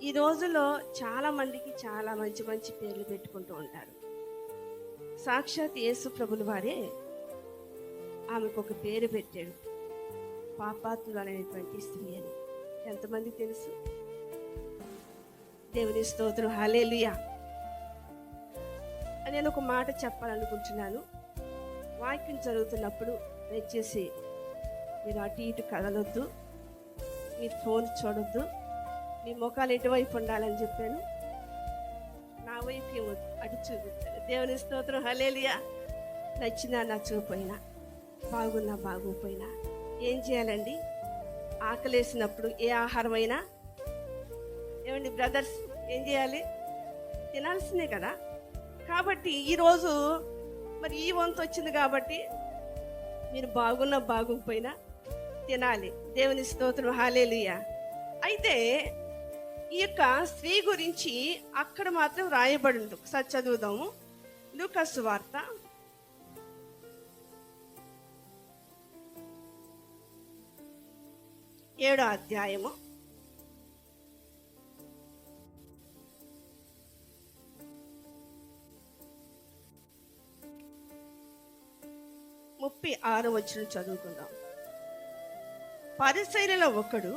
ఈ రోజుల్లో చాలా మందికి చాలా మంచి మంచి పేర్లు పెట్టుకుంటూ ఉంటారు. సాక్షాత్ యేసు ప్రభుల వారే ఆమెకు ఒక పేరు పెట్టాడు, పాపాత్మురాలైనటువంటి స్త్రీ అని. ఎంతమంది తెలుసు? దేవుని స్తోత్రం, హల్లెలూయా. నేను ఒక మాట చెప్పాలనుకుంటున్నాను. వాక్యం జరుగుతున్నప్పుడు దయచేసి మీరు అటు ఇటు కదలొద్దు, మీ ఫోన్ చూడొద్దు, మీ ముఖాలు ఎటువైపు ఉండాలని చెప్పాను. నా వైపు ఏమొద్దు, అటు చూపించాను. దేవుని స్తోత్రం, హల్లెలూయా. నచ్చినా నచ్చకపోయినా, బాగున్నా బాగోపోయినా ఏం చేయాలండి? ఆకలేసినప్పుడు ఏ ఆహారమైనా ఏమండి బ్రదర్స్ ఏం చేయాలి? తినాల్సిందే కదా. కాబట్టి ఈరోజు మరి ఈ వంతు వచ్చింది కాబట్టి మీరు బాగున్నా బాగోకపోయినా తినాలి. దేవుని స్తోత్రం, హల్లెలూయా. అయితే ఈ యొక్క స్త్రీ గురించి అక్కడ మాత్రం రాయబడింది. ఒకసారి చదువుదాము. లూకా సువార్త 7వ అధ్యాయము 36వ వచనం చదువుకుందాం. పరిసయ్యులలో ఒకడు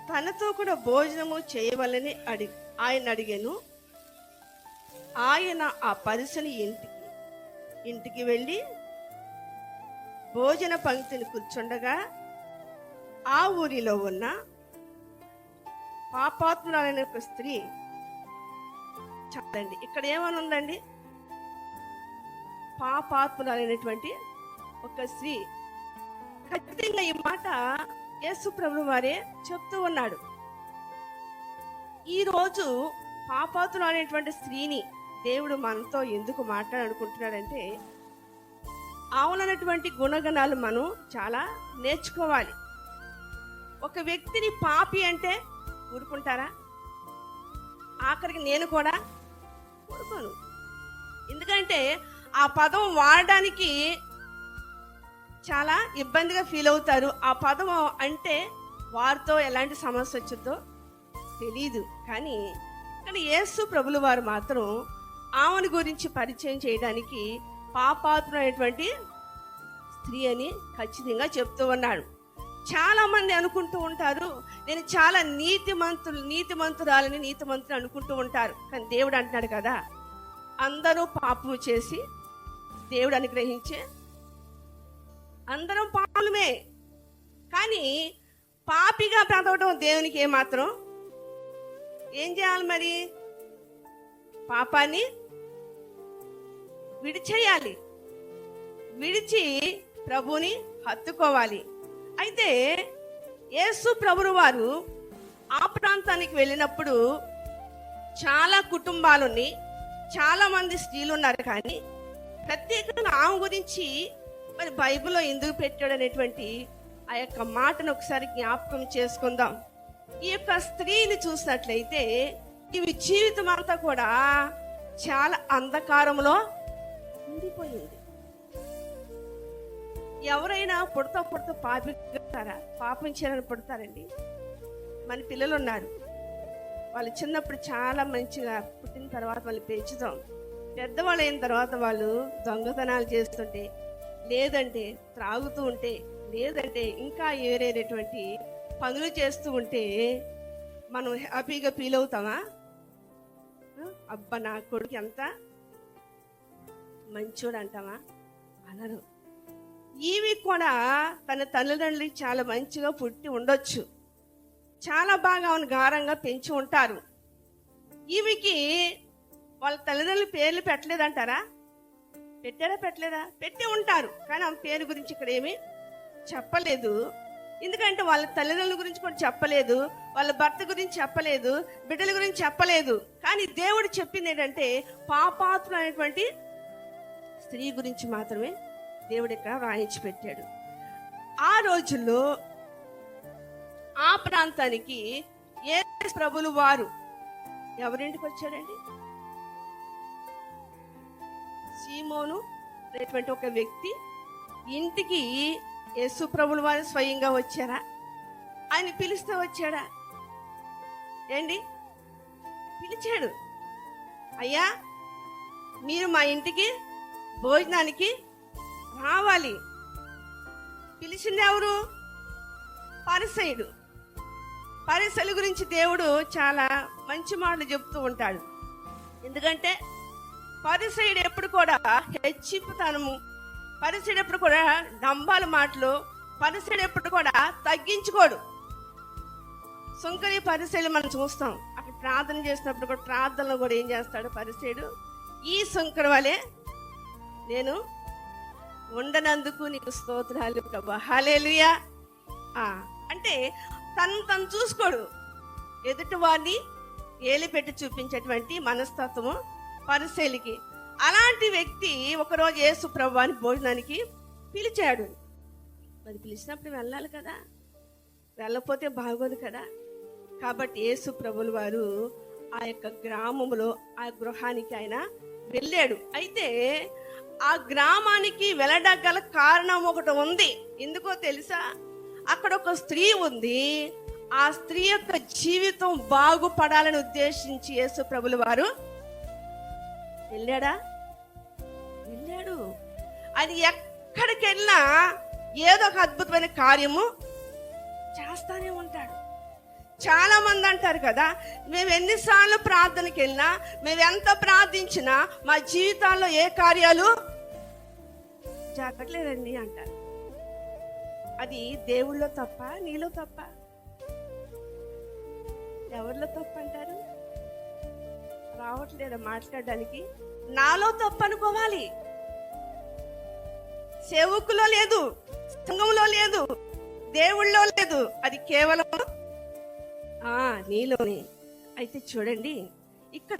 తనతో కూడా భోజనము చేయవలని ఆయన అడిగాను. ఆయన ఆ పరిసయ్యుని ఇంటికి వెళ్ళి భోజన పంక్తిని కూర్చుండగా ఆ ఊరిలో ఉన్న పాపాత్మురాలైన ఒక స్త్రీ, చెప్పండి ఇక్కడ ఏమని ఉందండి? పాపాత్మురాలైనటువంటి ఒక స్త్రీ. ఖచ్చితంగా ఈ మాట యేసు ప్రభువు వారే చెప్తూ ఉన్నాడు. ఈరోజు పాపాత్మురాలైనటువంటి స్త్రీని దేవుడు మనతో ఎందుకు మాట్లాడాలనుకుంటున్నాడంటే, ఆవులైనటువంటి గుణగణాలు మనం చాలా నేర్చుకోవాలి. ఒక వ్యక్తిని పాపి అంటే ఊరుకుంటారా? ఆఖరికి నేను కూడా ఊరుకోను. ఎందుకంటే ఆ పదం వాడడానికి చాలా ఇబ్బందిగా ఫీల్ అవుతారు. ఆ పదం అంటే వారితో ఎలాంటి సమస్య వచ్చిందో తెలీదు. కానీ యేసు ప్రభుల వారు మాత్రం ఆమెను గురించి పరిచయం చేయడానికి పాపాత్ములైనటువంటి స్త్రీ అని ఖచ్చితంగా చెప్తూ ఉన్నాడు. చాలా మంది అనుకుంటూ ఉంటారు, నేను చాలా నీతిమంతులు అనుకుంటూ ఉంటారు. కానీ దేవుడు అంటున్నాడు కదా, అందరూ పాపము చేసి దేవుడు అనుగ్రహించే అందరం పాపమే. కానీ పాపిగా బ్రతకడం దేవునికి ఏమాత్రం ఏం చేయాలి? మరి పాపాన్ని విడిచేయాలి, విడిచి ప్రభుని హత్తుకోవాలి. అయితే యేసు ప్రభువు వారు ఆ ప్రాంతానికి వెళ్ళినప్పుడు చాలా కుటుంబాలుని, చాలా మంది స్త్రీలు ఉన్నారు. కానీ ప్రత్యేకంగా ఆమె గురించి మరి బైబిల్లో ఎందుకు పెట్టాడు అనేటువంటి ఆ యొక్క మాటను ఒకసారి జ్ఞాపకం చేసుకుందాం. ఈ యొక్క స్త్రీని చూసినట్లయితే ఇవి జీవితం అంతా కూడా చాలా అంధకారంలో ఉండిపోయింది. ఎవరైనా పుడతా పాపం చేయాలని పుడతారండి. మన పిల్లలు ఉన్నారు, వాళ్ళు చిన్నప్పుడు చాలా మంచిగా పుట్టిన తర్వాత వాళ్ళు పెంచుతాం. పెద్దవాళ్ళు అయిన తర్వాత వాళ్ళు దొంగతనాలు చేస్తుంటే, లేదంటే త్రాగుతూ ఉంటే, లేదంటే ఇంకా వేరేటువంటి పనులు చేస్తూ ఉంటే మనం హ్యాపీగా ఫీల్ అవుతామా? అబ్బా నా కొడుకు ఎంత మంచోడు అంటామా? అనరు. ఇవి కూడా తన తల్లిదండ్రులకి చాలా మంచిగా పుట్టి ఉండొచ్చు, చాలా బాగా ఆమెను గారంగా పెంచి ఉంటారు. ఈవికి వాళ్ళ తల్లిదండ్రులు పేర్లు పెట్టలేదంటారా? పెట్టలేదా? పెట్టి ఉంటారు. కానీ ఆమె పేరు గురించి ఇక్కడ ఏమీ చెప్పలేదు. ఎందుకంటే వాళ్ళ తల్లిదండ్రుల గురించి కూడా చెప్పలేదు, వాళ్ళ భర్త గురించి చెప్పలేదు, బిడ్డల గురించి చెప్పలేదు. కానీ దేవుడు చెప్పింది ఏంటంటే పాపాత్ములైనటువంటి స్త్రీ గురించి మాత్రమే దేవుడు ఇక్కడ రాయించి పెట్టాడు. ఆ రోజుల్లో ఆ ప్రాంతానికి యేసు ప్రభులు వారు ఎవరింటికి వచ్చాడండి? సీమోను అనేటువంటి ఒక వ్యక్తి ఇంటికి యేసు ప్రభులు వారు స్వయంగా వచ్చారా? ఆయన పిలిస్తే వచ్చాడా? ఏంటి పిలిచాడు, అయ్యా మీరు మా ఇంటికి భోజనానికి రావాలి. పిలిచింది ఎవరు? పరిసయ్యుడు. పరిసయ్యుల గురించి దేవుడు చాలా మంచి మాటలు చెప్తూ ఉంటాడు. ఎందుకంటే పరిసయ్యుడు ఎప్పుడు కూడా హెచ్చింపుతనము, పరిసయ్యుడు ఎప్పుడు కూడా డంబాల మాటలు, పరిసయ్యుడు ఎప్పుడు కూడా తగ్గించుకోడు. సుంకరి పరిసయ్యులు మనం చూస్తాం. అక్కడ ప్రార్థన చేసినప్పుడు కూడా, ప్రార్థనలో కూడా ఏం చేస్తాడు పరిసయ్యుడు? ఈ సుంకరి వలె నేను ఉండనందుకు నీకు స్తోత్రాలు ప్రభువా, హల్లెలూయా. అంటే తను చూసుకోడు, ఎదుటి వారిని ఏలి పెట్టి చూపించేటువంటి మనస్తత్వము పరిసయ్యులకి. అలాంటి వ్యక్తి ఒకరోజు యేసు ప్రభువాని భోజనానికి పిలిచాడు. మరి పిలిచినప్పుడు వెళ్ళాలి కదా, వెళ్ళకపోతే బాగోదు కదా. కాబట్టి యేసు ప్రభుల వారు ఆ యొక్క గ్రామంలో ఆ గృహానికి ఆయన వెళ్ళాడు. అయితే ఆ గ్రామానికి వెళ్ళగల కారణం ఒకటి ఉంది. ఎందుకో తెలుసా? అక్కడ ఒక స్త్రీ ఉంది. ఆ స్త్రీ యొక్క జీవితం బాగుపడాలని ఉద్దేశించి యేసు ప్రభుల వారు వెళ్ళాడా? వెళ్ళాడు. అది ఎక్కడికి వెళ్ళినా ఏదో ఒక అద్భుతమైన కార్యము చేస్తానే ఉంటాడు. చాలా మంది అంటారు కదా, మేము ఎన్నిసార్లు ప్రార్థనకి వెళ్ళినా, మేము ఎంత ప్రార్థించినా మా జీవితాల్లో ఏ కార్యాలు జరగట్లేదండి అంటారు. అది దేవుళ్ళో తప్ప, నీలో తప్ప? ఎవరిలో తప్ప అంటారు? రావట్లేదా మాట్లాడడానికి? నాలో తప్పు అనుకోవాలి. సేవకులో లేదు, సంఘంలో లేదు, దేవుళ్ళో లేదు, అది కేవలం నీలోనే. అయితే చూడండి, ఇక్కడ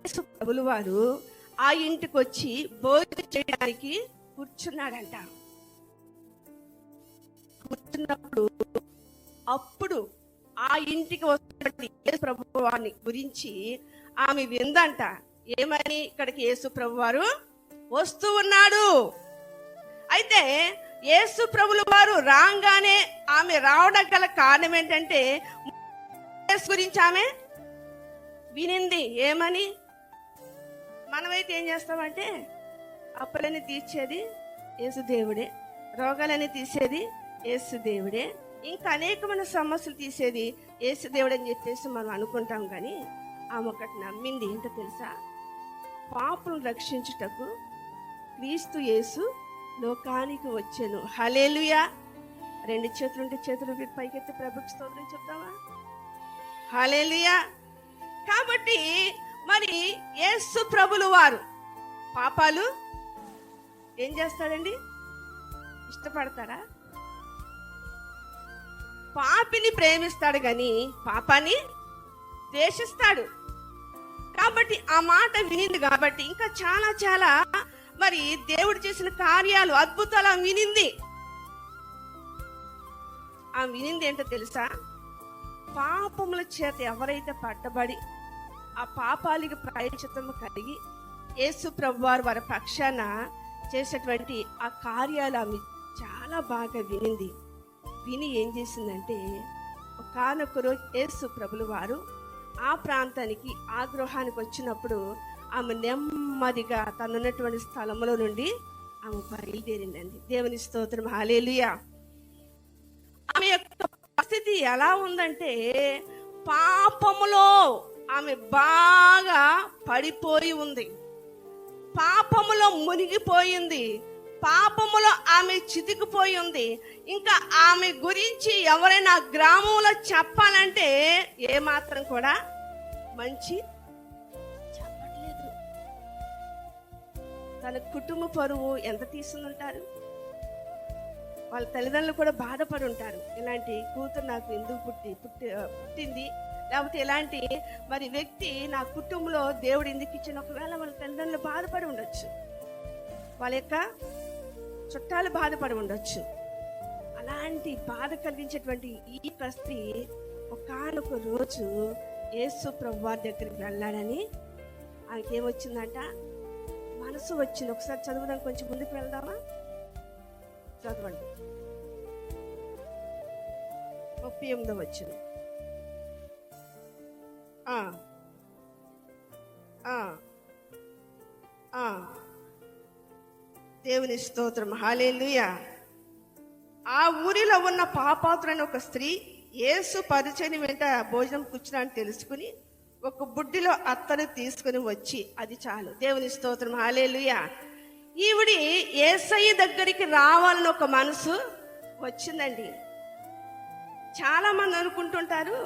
యేసు ప్రభుల వారు ఆ ఇంటికి వచ్చి భోజనం చేయడానికి కూర్చున్నాడంట. కూర్చున్నప్పుడు అప్పుడు ఆ ఇంటికి వస్తున్నటువంటి యేసు ప్రభు వారిని గురించి ఆమె విందంట. ఏమని? ఇక్కడికి యేసు ప్రభు వారు వస్తూ ఉన్నాడు. అయితే యేసు ప్రభుల వారు రాగానే ఆమె రావడం గల కారణం ఏంటంటే, గురించి ఆమె వినింది. ఏమని? మనమైతే ఏం చేస్తామంటే, అప్పులని తీర్చేది యేసు దేవుడే, రోగాలని తీసేది యేసు దేవుడే, ఇంకా అనేకమైన సమస్యలు తీసేది యేసు దేవుడు అని చెప్పేసి మనం అనుకుంటాం. కానీ ఆమె ఒకటి నమ్మింది. ఏంటో తెలుసా? పాపులను రక్షించుటకు క్రీస్తు యేసు లోకానికి వచ్చెను. హల్లెలూయా. రెండు చేతులుంటే చేతులు పైకెత్తి ప్రభుకి స్తోత్రం చెప్తావా? హల్లెలూయా. కాబట్టి మరి యేసు ప్రభులు వారు పాపాలు ఏం చేస్తాడండి? ఇష్టపడతారా? పాపిని ప్రేమిస్తాడు కానీ పాపాన్ని ద్వేషిస్తాడు. కాబట్టి ఆ మాట వినింది కాబట్టి ఇంకా చాలా చాలా మరి దేవుడు చేసిన కార్యాలు, అద్భుతాలు వినింది. ఆ వినింది ఏంటో తెలుసా? పాపముల చేత ఎవరైతే పట్టబడి ఆ పాపాలకి ప్రాయశ్చిత్తము కలిగి యేసు ప్రభువారు వారి పక్షాన చేసేటువంటి ఆ కార్యాలు ఆమె చాలా బాగా వినింది. విని ఏం చేసిందంటే, ఒకానొక రోజు యేసు ప్రభుల వారు ఆ ప్రాంతానికి, ఆ గృహానికి వచ్చినప్పుడు ఆమె నెమ్మదిగా తనున్నటువంటి స్థలంలో నుండి ఆమె బయలుదేరిందండి. దేవుని స్తోత్రం, హల్లెలూయా. ఆమె యొక్క పరిస్థితి ఎలా ఉందంటే, పాపములో ఆమె బాగా పడిపోయి ఉంది, పాపములో మునిగిపోయింది, పాపములో ఆమె చితికిపోయి ఉంది. ఇంకా ఆమె గురించి ఎవరైనా గ్రామంలో చెప్పాలంటే ఏమాత్రం కూడా మంచి చెప్పట్లేదు. తన కుటుంబ పరువు ఎంత తీసుకుంటారు? వాళ్ళ తల్లిదండ్రులు కూడా బాధపడి ఉంటారు. ఇలాంటి కూతురు నాకు ఎందుకు పుట్టింది, లేకపోతే ఇలాంటి మరి వ్యక్తి నా కుటుంబంలో దేవుడు ఎందుకు ఇచ్చిన. ఒకవేళ వాళ్ళ తల్లిదండ్రులు బాధపడి ఉండొచ్చు, వాళ్ళ యొక్క చుట్టాలు బాధపడి ఉండొచ్చు. అలాంటి బాధ కలిగించేటువంటి ఈ స్త్రీ ఒకానొక రోజు యేసు ప్రభువారి దగ్గరికి వెళ్ళాలని ఆమెకేమొచ్చిందంట? మనసు వచ్చింది. ఒకసారి చదువుదాం, కొంచెం ముందుకు వెళ్దామా? చదవండి. 38వ వచనం. ఆ, ఆ, ఆ. దేవుని స్తోత్రం, హల్లెలూయా. ఆ ఊరిలో ఉన్న పాపాత్రులైన ఒక స్త్రీ యేసు పరిచయం వెంట భోజనం కూర్చున్నాను తెలుసుకుని ఒక బుడ్డిలో అత్తను తీసుకుని వచ్చి, అది చాలు. దేవుని స్తోత్రం, హల్లెలూయా. ఈవిడి యేసయ్య దగ్గరికి రావాలని ఒక మనసు వచ్చిందండి. చాలా మంది అనుకుంటుంటారు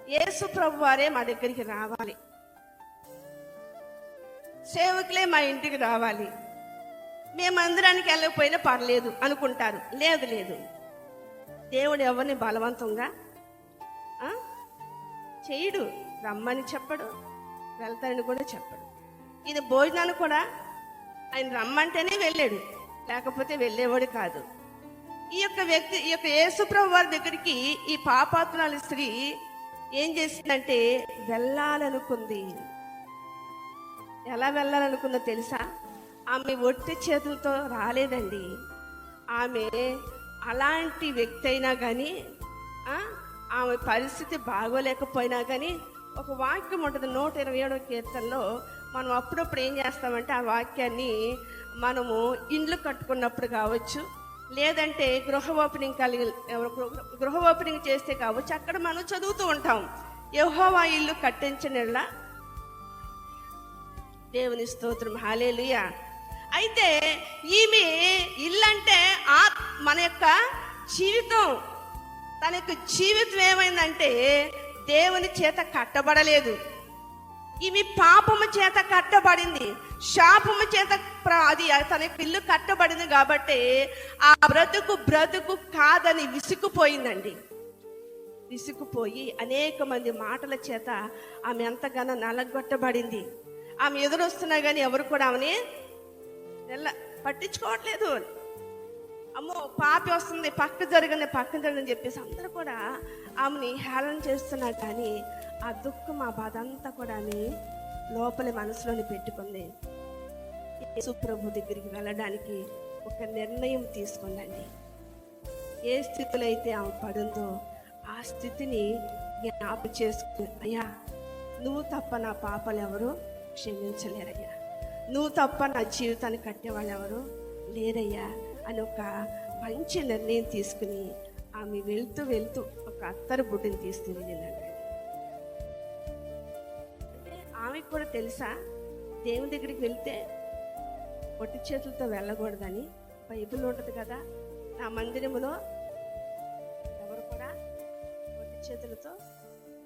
యేసు ప్రభు వారే మా దగ్గరికి రావాలి, సేవకులే మా ఇంటికి రావాలి, మేము మందిరానికి వెళ్ళకపోయినా పర్లేదు అనుకుంటారు. లేదు లేదు, దేవుడు ఎవరిని బలవంతంగా చేయడు. రమ్మని చెప్పడు, వెళ్తాడని కూడా చెప్పడు. ఇది భోజనాలు కూడా ఆయన రమ్మంటేనే వెళ్ళాడు, లేకపోతే వెళ్ళేవాడు కాదు. ఈ యొక్క యేసుప్రభు వారి దగ్గరికి ఈ పాపాత్మురాలి స్త్రీ ఏం చేసిందంటే వెళ్ళాలనుకుంది. ఎలా వెళ్ళాలనుకుందో తెలుసా? ఆమె ఒట్టి చేతులతో రాలేదండి. ఆమె అలాంటి వ్యక్తి అయినా కానీ, ఆమె పరిస్థితి బాగోలేకపోయినా కానీ, ఒక వాక్యం ఉంటుంది 127వ కీర్తనలో. మనం అప్పుడప్పుడు ఏం చేస్తామంటే ఆ వాక్యాన్ని మనము ఇండ్లు కట్టుకున్నప్పుడు కావచ్చు, లేదంటే గృహ ఓపెనింగ్ చేస్తే కావచ్చు, అక్కడ మనం చదువుతూ ఉంటాం, యెహోవా ఇల్లు కట్టించనిళ్ళ. దేవుని స్తోత్రం, హల్లెలూయా. అయితే ఈమె ఇల్లు అంటే మన యొక్క జీవితం. తన యొక్క జీవితం ఏమైందంటే దేవుని చేత కట్టబడలేదు. ఈమె పాపము చేత కట్టబడింది, శాపము చేత అది తన యొక్క ఇల్లు కట్టబడింది. కాబట్టి ఆ బ్రతుకు కాదని విసుకుపోయిందండి. విసుకుపోయి అనేక మంది మాటల చేత ఆమె ఎంతగానో నలగొట్టబడింది. ఆమె ఎదురొస్తున్నా కానీ ఎవరు కూడా ఆమెని పట్టించుకోవట్లేదు. అమ్మో పాపి వస్తుంది, పక్క జరగని చెప్పేసి అందరూ కూడా ఆమెని హేళన చేస్తున్నారు. కానీ ఆ దుఃఖం, ఆ బాధ అంతా కూడా ఆమె లోపలి మనసులోని పెట్టుకుంది. యేసు ప్రభు దగ్గరికి వెళ్ళడానికి ఒక నిర్ణయం తీసుకుందండి. ఏ స్థితిలో అయితే ఆమె పడిందో ఆ స్థితిని జ్ఞాపకం చేసుకుని, అయ్యా నువ్వు తప్ప నా పాపలు ఎవరు క్షమించలేరయ్యా, నువ్వు తప్ప నా జీవితాన్ని కట్టేవాళ్ళు ఎవరు లేరయ్యా అని ఒక మంచి నిర్ణయం తీసుకుని ఆమె వెళ్తూ ఒక అత్తరు బుడ్డిని తీసుకుని వెళ్ళిందండి. అంటే ఆమెకు కూడా తెలుసా దేవుని దగ్గరికి వెళ్తే పొట్టి చేతులతో వెళ్ళకూడదని. బైబిల్ ఉంటుంది కదా, నా మందిరములో ఎవరు కూడా పొట్టి చేతులతో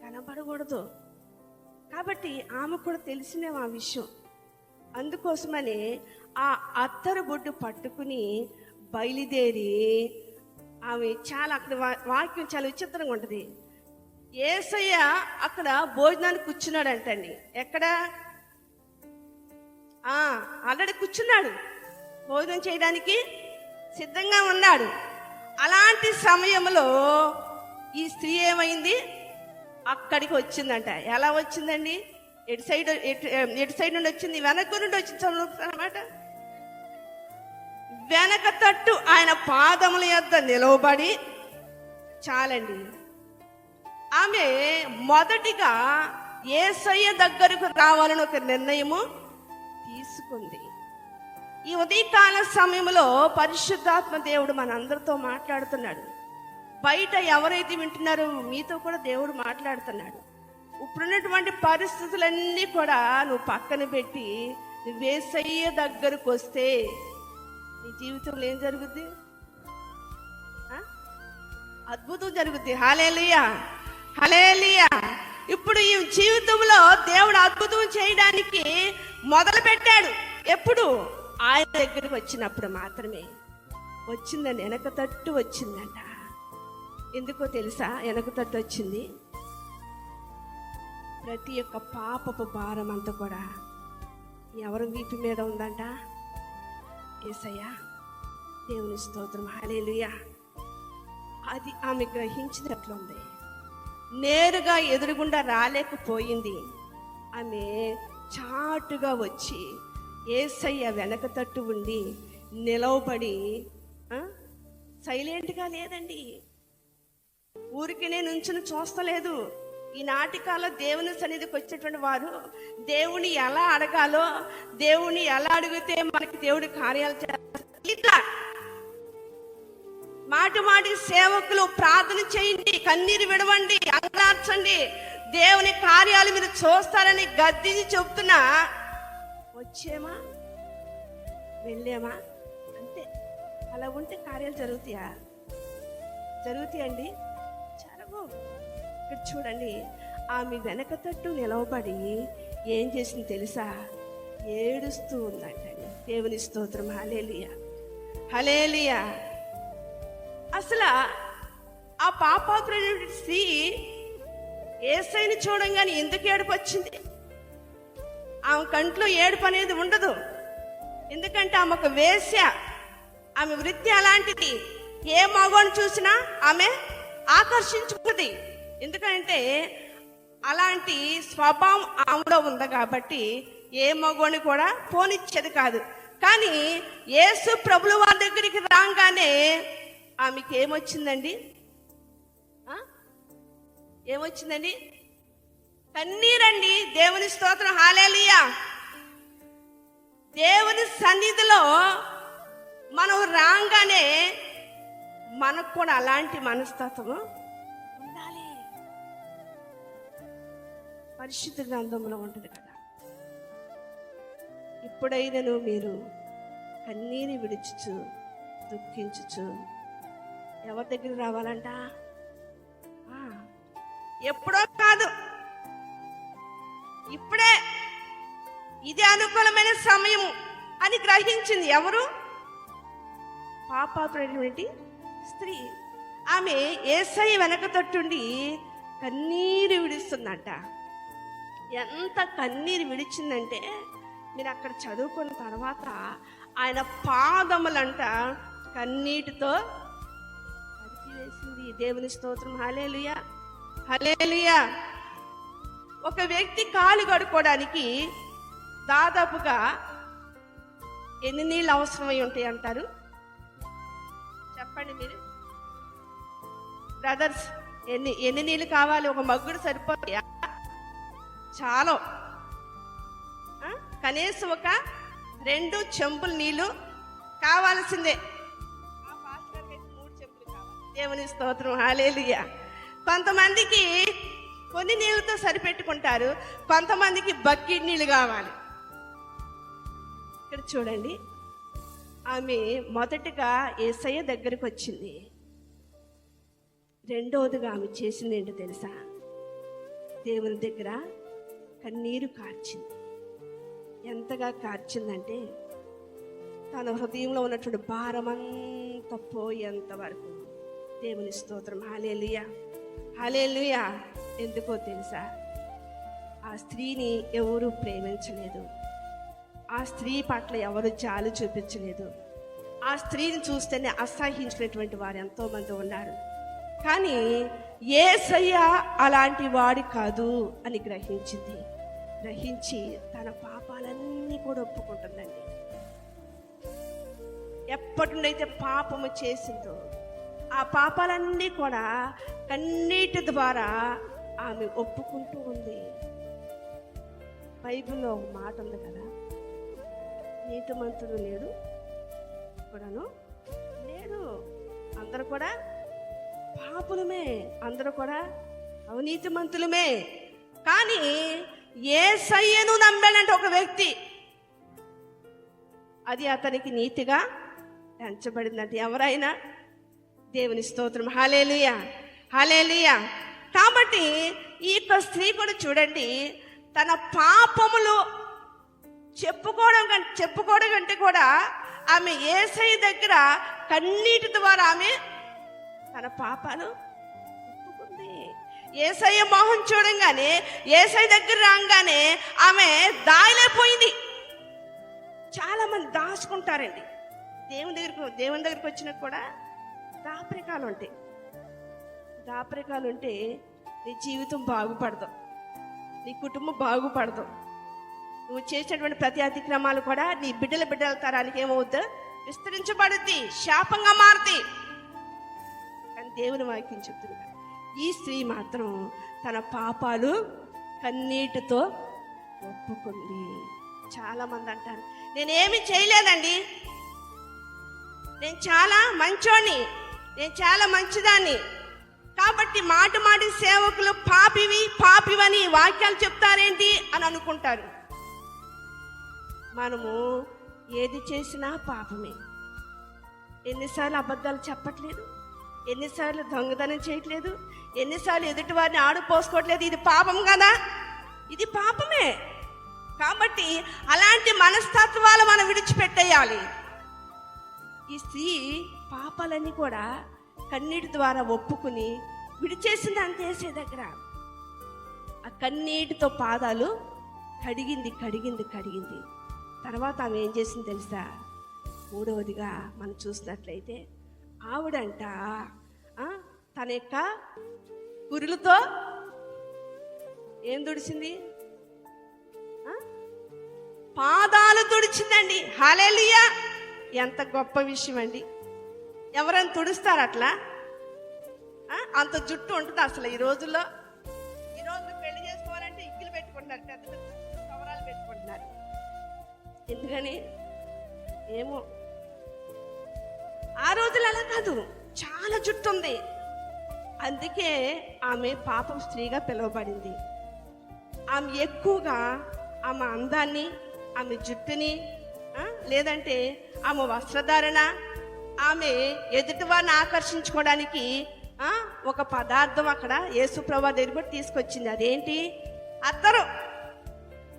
కనబడకూడదు. కాబట్టి ఆమె కూడా తెలిసినే ఆ విషయం. అందుకోసమని ఆ అత్తరు బొడ్డు పట్టుకుని బయలుదేరి ఆమె అక్కడ వాక్యం చాలా విచిత్రంగా ఉంటుంది. యేసయ్య అక్కడ భోజనానికి కూర్చున్నాడంటండి. ఎక్కడ? ఆల్రెడీ కూర్చున్నాడు, భోజనం చేయడానికి సిద్ధంగా ఉన్నాడు. అలాంటి సమయంలో ఈ స్త్రీ ఏమైంది? అక్కడికి వచ్చిందంట. ఎలా వచ్చిందండి? ఎటు సైడ్ నుండి వచ్చింది? వెనక నుండి వచ్చింది అన్నమాట. వెనక తట్టు ఆయన పాదముల యొద్ద నిలవబడి, చాలండి, ఆమె మొదటిగా యేసయ్య దగ్గరకు రావాలని ఒక నిర్ణయము తీసుకుంది. ఈ ఉదయకాల సమయంలో పరిశుద్ధాత్మ దేవుడు మనందరితో మాట్లాడుతున్నాడు. బయట ఎవరైతే వింటున్నారో మీతో కూడా దేవుడు మాట్లాడుతున్నాడు. ఇప్పుడున్నటువంటి పరిస్థితులన్నీ కూడా నువ్వు పక్కన పెట్టి నువ్వు యేసయ్య దగ్గరకు వస్తే నీ జీవితంలో ఏం జరుగుద్ది? అద్భుతం జరుగుద్ది. హల్లెలూయా, హల్లెలూయా. ఇప్పుడు ఈ జీవితంలో దేవుడు అద్భుతం చేయడానికి మొదలు పెట్టాడు. ఎప్పుడు? ఆయన దగ్గరికి వచ్చినప్పుడు మాత్రమే. వచ్చిందండి, వెనక తట్టు వచ్చిందంట. ఎందుకో తెలుసా వెనక తట్టు వచ్చింది? ప్రతి ఒక్క పాపపు భారం అంతా కూడా ఎవరు వీపు మీద ఉందంట? యేసయ్య. దేవుని స్తోత్రం, హల్లెలూయా. అది ఆమె గ్రహించినట్లుంది. నేరుగా ఎదురుగుండా రాలేకపోయింది. ఆమె చాటుగా వచ్చి యేసయ్య వెనక తట్టు ఉండి నిలవబడి, సైలెంట్గా లేదండి, ఊరికి నేను నుంచుని చూస్తలేదు, ఈ నాటికాల్లో దేవుని సన్నిధికి వచ్చేటువంటి వారు దేవుని ఎలా అడగాలో, దేవుని ఎలా అడిగితే మనకి దేవుడి కార్యాలు చేస్తారు. ఇట్లా మాటి మాటికి సేవకులు ప్రార్థన చేయండి, కన్నీరు విడవండి, అంగలార్చండి, దేవుని కార్యాలు మీరు చూస్తారని గద్దించి చెప్తున్నా వచ్చేమా వెళ్ళేమా అంతే. అలా ఉంటే కార్యాలు జరుగుతాయా? జరుగుతాయండి? జరగవు. ఇక్కడ చూడండి, ఆమె వెనక తట్టు నిలవబడి ఏం చేసింది తెలుసా? ఏడుస్తూ ఉందంటండి. దేవుని స్తోత్రం. హల్లెలూయా, హల్లెలూయా. అసలు ఆ పాపాత్రుడి స్త్రీ యేసయ్యని చూడంగానే ఎందుకు ఏడుపు వచ్చింది? ఆమె కంట్లో ఏడుపు అనేది ఉండదు. ఎందుకంటే ఆమె ఒక వేశ్య, ఆమె వృత్తి అలాంటిది. ఏ మగవాడిని చూసినా ఆమె ఆకర్షించుకుంది. ఎందుకంటే అలాంటి స్వభావం ఆమెలో ఉంది కాబట్టి ఏ మగవాడిని కూడా పోనిచ్చేది కాదు. కానీ యేసు ప్రభుల వారి దగ్గరికి రాగానే ఆమెకి ఏమొచ్చిందండి? ఏమొచ్చిందండి? కన్నీరండి. దేవుని స్తోత్రం. హల్లెలూయా. దేవుని సన్నిధిలో మనం రాగానే మనకు కూడా అలాంటి మనస్తత్వం ఉండాలి. పరిశుద్ధ గ్రంథంలో ఉంటుంది కదా, ఇప్పుడైనను మీరు కన్నీరు విడుచుచు దుఃఖించుచు ఎవరి దగ్గర రావాలంట? ఎప్పుడో కాదు, ఇప్పుడే. ఇది అనుకూలమైన సమయము అని గ్రహించింది ఎవరు? పాపాత్రుడైనటువంటి స్త్రీ. ఆమె యేసయ్య వెనక తట్టుండి కన్నీరు విడుస్తుందంట. ఎంత కన్నీరు విడిచిందంటే మీరు అక్కడ చదువుకున్న తర్వాత ఆయన పాదములంట కన్నీటితో కడిగివేసింది. దేవుని స్తోత్రం. హల్లెలూయా, హల్లెలూయా. ఒక వ్యక్తి కాలు కడుక్కోవడానికి దాదాపుగా ఎన్ని నీళ్ళు అవసరమై ఉంటాయి అంటారు? చెప్పండి మీరు బ్రదర్స్. ఎన్ని నీళ్ళు కావాలి? ఒక మగ్గుడు సరిపోతాయా? చాలా, కనీసం ఒక 2 చెంబుల నీళ్ళు కావాల్సిందే. 3 చెంబులు కావాలి. దేవుని స్తోత్రం. హల్లెలూయా. కొంతమందికి కొన్ని నీళ్ళతో సరిపెట్టుకుంటారు, కొంతమందికి బకెట్ నీళ్ళు కావాలి. ఇక్కడ చూడండి, ఆమె మొదటగా యేసయ్య దగ్గరికి వచ్చింది. రెండవదిగా ఆమె చేసింది ఏంటో తెలుసా? దేవుని దగ్గర కన్నీరు కార్చింది. ఎంతగా కార్చిందంటే తన హృదయంలో ఉన్నటువంటి భారమంతా పోయేంత వరకు. దేవుని స్తోత్రం. హల్లెలూయా, హల్లెలూయా. ఎందుకో తెలుసా? ఆ స్త్రీని ఎవరు ప్రేమించలేదు, ఆ స్త్రీ పట్ల ఎవరు జాలి చూపించలేదు. ఆ స్త్రీని చూస్తేనే అసహించినటువంటి వారు ఎంతో మంది ఉన్నారు. కానీ యేసయ్య అలాంటి వాడి కాదు అని గ్రహించింది. గ్రహించి తన పాపాలన్నీ కూడా ఒప్పుకుంటుందండి. ఎప్పటి నుండైతే పాపము చేసిందో ఆ పాపాలన్నీ కూడా కన్నీటి ద్వారా ఆమె ఒప్పుకుంటూ ఉంది. బైబిల్లో ఒక మాట ఉంది కదా, నీతిమంతుడు లేడు కూడాను లేడు, అందరూ కూడా పాపులమే, అందరూ కూడా అవినీతిమంతులమే. కానీ యేసయ్యను నమ్మాడంటే ఒక వ్యక్తి, అది అతనికి నీతిగా ఎంచబడిందంటే ఎవరైనా. దేవుని స్తోత్రం. హల్లెలూయా, హల్లెలూయా. కాబట్టి ఈ యొక్క స్త్రీ కూడా చూడండి, తన పాపములు చెప్పుకోవడం కంటే కూడా ఆమె యేసయ్య దగ్గర కన్నీటి ద్వారా ఆమె తన పాపాలు ఒప్పుకుంది. యేసయ్య మోహం చూడంగానే, యేసయ్య దగ్గర రాగానే ఆమె దాయలేకపోయింది. చాలా మంది దాచుకుంటారండి. దేవుని దగ్గరికి వచ్చినా కూడా దాపరికాలు ఉంటాయి. దాపరికాలు ఉంటే నీ జీవితం బాగుపడదు, నీ కుటుంబం బాగుపడదు. నువ్వు చేసినటువంటి ప్రతి అతిక్రమాలు కూడా నీ బిడ్డల తరానికి ఏమవుద్దు? విస్తరించబడుద్ది, శాపంగా మారుతాయి. కానీ దేవుని వాక్యం చెప్తుంది, ఈ స్త్రీ మాత్రం తన పాపాలు కన్నీటితో ఒప్పుకుంది. చాలా మంది అంటారు, నేనేమి చేయలేదండి, నేను చాలా మంచోని, నేను చాలా మంచిదాన్ని, కాబట్టి మాటి మాటి సేవకులు పాపివని వాక్యాలు చెప్తారేంటి అని అనుకుంటారు. మనము ఏది చేసినా పాపమే. ఎన్నిసార్లు అబద్ధాలు చెప్పట్లేదు, ఎన్నిసార్లు దొంగతనం చేయట్లేదు, ఎన్నిసార్లు ఎదుటి వారిని ఆడుపోసుకోవట్లేదు. ఇది పాపం కదా, ఇది పాపమే. కాబట్టి అలాంటి మనస్తత్వాలు మనం విడిచిపెట్టేయాలి. ఈ స్త్రీ పాపాలన్నీ కూడా కన్నీటి ద్వారా ఒప్పుకుని విడిచేసింది. అంతేసే దగ్గర ఆ కన్నీటితో పాదాలు కడిగింది. తర్వాత ఆమె ఏం చేసింది తెలుసా? మూడవదిగా మనం చూసినట్లయితే ఆవిడంట తన యొక్క కురులతో ఏం తుడిచింది? పాదాలు తుడిచిందండి. హల్లెలూయా! ఎంత గొప్ప విషయం అండి. ఎవరైనా తుడుస్తారు అట్లా? అంత జుట్టు ఉంటుంది అసలు ఈ రోజుల్లో? ఈ రోజు పెళ్లి చేసుకోవాలంటే ఇగ్గులు పెట్టుకుంటున్నారు, పెద్ద పెద్ద కవరాలు పెట్టుకుంటున్నారు. ఎందుకని ఏమో. ఆ రోజులు అలా కాదు, చాలా జుట్టు ఉంది. అందుకే ఆమె పాపం స్త్రీగా పిలువబడింది. ఆమె ఎక్కువగా ఆమె అందాన్ని, ఆమె జుట్టుని, లేదంటే ఆమె వస్త్రధారణ, ఆమె ఎదుటి వారిని ఆకర్షించుకోవడానికి ఒక పదార్థం అక్కడ యేసుప్రభు దగ్గర కూడా తీసుకొచ్చింది. అదేంటి? అత్తరు.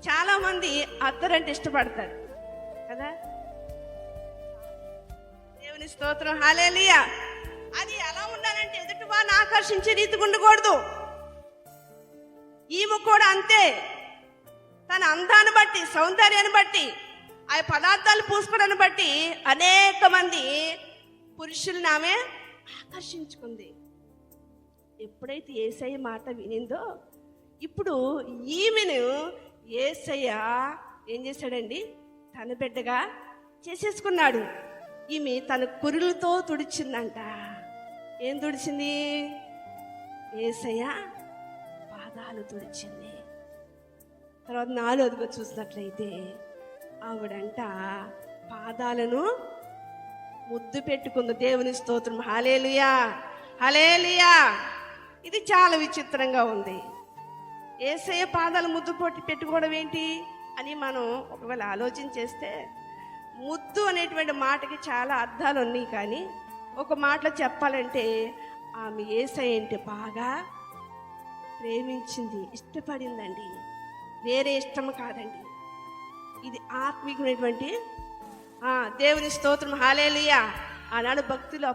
చాలా మంది అత్తరు అంటే ఇష్టపడతారు కదా. దేవుని స్తోత్రం, హల్లెలూయా. అది ఎలా ఉండాలంటే ఎదుటి వారిని ఆకర్షించే రీతిగా ఉండకూడదు. ఈమె కూడా అంతే. తన అందాన్ని బట్టి, సౌందర్యాన్ని బట్టి, ఆ పదార్థాలు పూసుకోవడాన్ని బట్టి అనేక మంది పురుషుల్ని ఆమె ఆకర్షించుకుంది. ఎప్పుడైతే యేసయ్య మాట వినిందో, ఇప్పుడు ఈమెను యేసయ్య ఏం చేశాడండి? తన బిడ్డగా చేసేసుకున్నాడు. ఈమె తన కురులతో తుడిచిందంట. ఏం తుడిచింది? యేసయ్య పాదాలు తుడిచింది. తర్వాత 4వదిగా చూసినట్లయితే ఆవిడంట పాదాలను ముద్దు పెట్టుకుంది. దేవుని స్తోత్రం, హల్లెలూయా, హల్లెలూయా. ఇది చాలా విచిత్రంగా ఉంది. యేసయ్య పాదాలు ముద్దు పెట్టుకోవడం ఏంటి అని మనం ఒకవేళ ఆలోచన చేస్తే, ముద్దు అనేటువంటి మాటకి చాలా అర్థాలు ఉన్నాయి. కానీ ఒక మాటలో చెప్పాలంటే ఆమె యేసయ్య అంటే బాగా ప్రేమించింది, ఇష్టపడిందండి. వేరే ఇష్టం కాదండి, ఇది ఆత్మీయమైనటువంటి దేవుని స్తోత్రం, హల్లెలూయా. ఆనాడు భక్తులు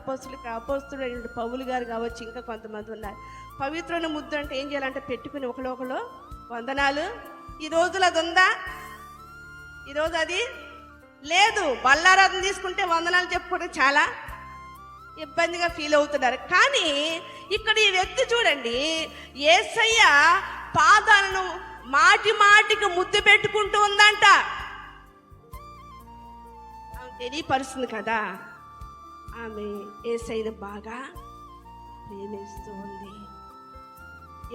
అపోస్తులైన పౌలు గారు కావచ్చు, ఇంకా కొంతమంది ఉన్నారు. పవిత్రమైన ముద్దు అంటే ఏం చేయాలంటే పెట్టుకుని ఒకళ్ళు వందనాలు. ఈ రోజులు అది ఉందా? ఈరోజు అది లేదు. బల్లారాధన తీసుకుంటే వందనాలు చెప్పుకోవడం చాలా ఇబ్బందిగా ఫీల్ అవుతున్నారు. కానీ ఇక్కడ ఈ వ్యక్తి చూడండి, యేసయ్య పాదాలను మాటి మాటికి ముద్దు పెట్టుకుంటూ ఉందంట. ఆమె తెలియపరుస్తుంది కదా, ఆమె యేసయ్యను బాగా ప్రేమిస్తూ ఉంది.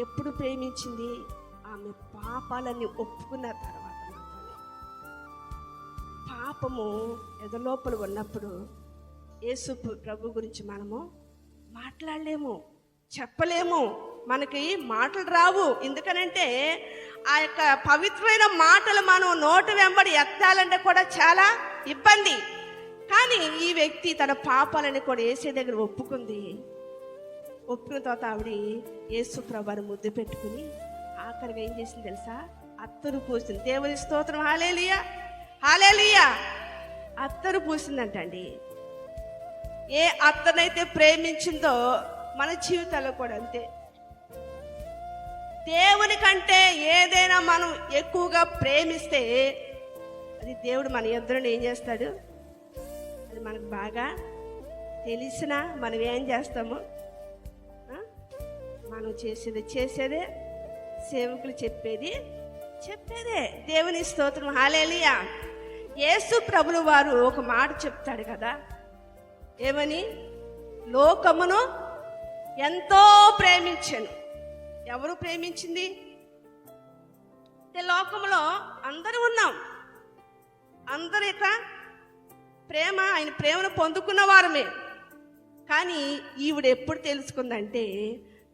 ఎప్పుడు ప్రేమించింది? ఆమె పాపాలన్నీ ఒప్పుకున్న తర్వాత మాత్రమే. పాపము ఎదలోపల ఉన్నప్పుడు యేసు ప్రభు గురించి మనము మాట్లాడలేము, చెప్పలేము, మనకి మాటలు రావు. ఎందుకనంటే ఆ యొక్క పవిత్రమైన మాటలు మనం నోటి వెంబడి ఎత్తాలంటే కూడా చాలా ఇబ్బంది. కానీ ఈ వ్యక్తి తన పాపాలని కూడా యేసే దగ్గర ఒప్పుకుంది. ఒప్పుకున్న తర్వాత ఆవిడ యేసు ప్రభుని ముద్దు పెట్టుకుని ఆఖరిగా ఏం చేసింది తెలుసా? అత్తరు పూసింది. దేవుని స్తోత్రం, హల్లెలూయా, హల్లెలూయా. అత్తరు పూసిందంటండి. ఏ అత్తనైతే ప్రేమించిందో మన జీవితాల్లో కూడా అంతే. దేవుని కంటే ఏదైనా మనం ఎక్కువగా ప్రేమిస్తే అది దేవుడు మన ఇద్దరిని ఏం చేస్తాడు? అది మనకు బాగా తెలిసినా మనం ఏం చేస్తాము? మనం చేసేదే, సేవకులు చెప్పేదే. దేవుని స్తోత్రం, హల్లెలూయా. యేసు ప్రభువు వారు ఒక మాట చెప్తాడు కదా, ఏమని? లోకమును ఎంతో ప్రేమించాను. ఎవరు ప్రేమించింది? లోకంలో అందరూ ఉన్నాం, అందరూ ఇక ఆయన ప్రేమను పొందుకున్న వారమే. కానీ ఈవిడ ఎప్పుడు తెలుసుకుందంటే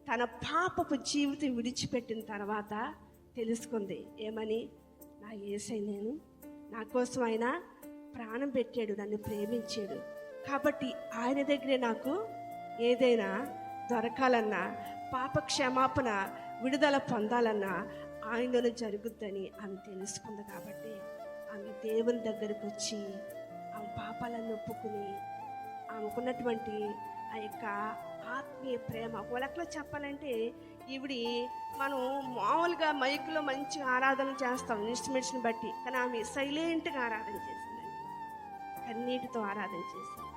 తన పాపపు జీవితం విడిచిపెట్టిన తర్వాత తెలుసుకుంది. ఏమని? నా యేసయ్య నా కోసం ఆయన ప్రాణం పెట్టాడు, నన్ను ప్రేమించాడు, కాబట్టి ఆయన దగ్గరే నాకు ఏదైనా దొరకాలన్నా, పాప క్షమాపణ విడుదల పొందాలన్నా ఆయనలో జరుగుద్దని ఆమె తెలుసుకుంది. కాబట్టి ఆమె దేవుని దగ్గరకు వచ్చి ఆమె పాపాలను ఒప్పుకుని ఆమెకున్నటువంటి ఆ యొక్క ఆత్మీయ ప్రేమ, ఒక లెక్కలో చెప్పాలంటే ఈవిడి మనం మామూలుగా మైకులో మంచిగా ఆరాధన చేస్తాం ఇన్స్ట్రుమెంట్స్ని బట్టి, కానీ ఆమె సైలెంట్గా ఆరాధన చేసిందండి, కన్నీటితో ఆరాధన చేసింది.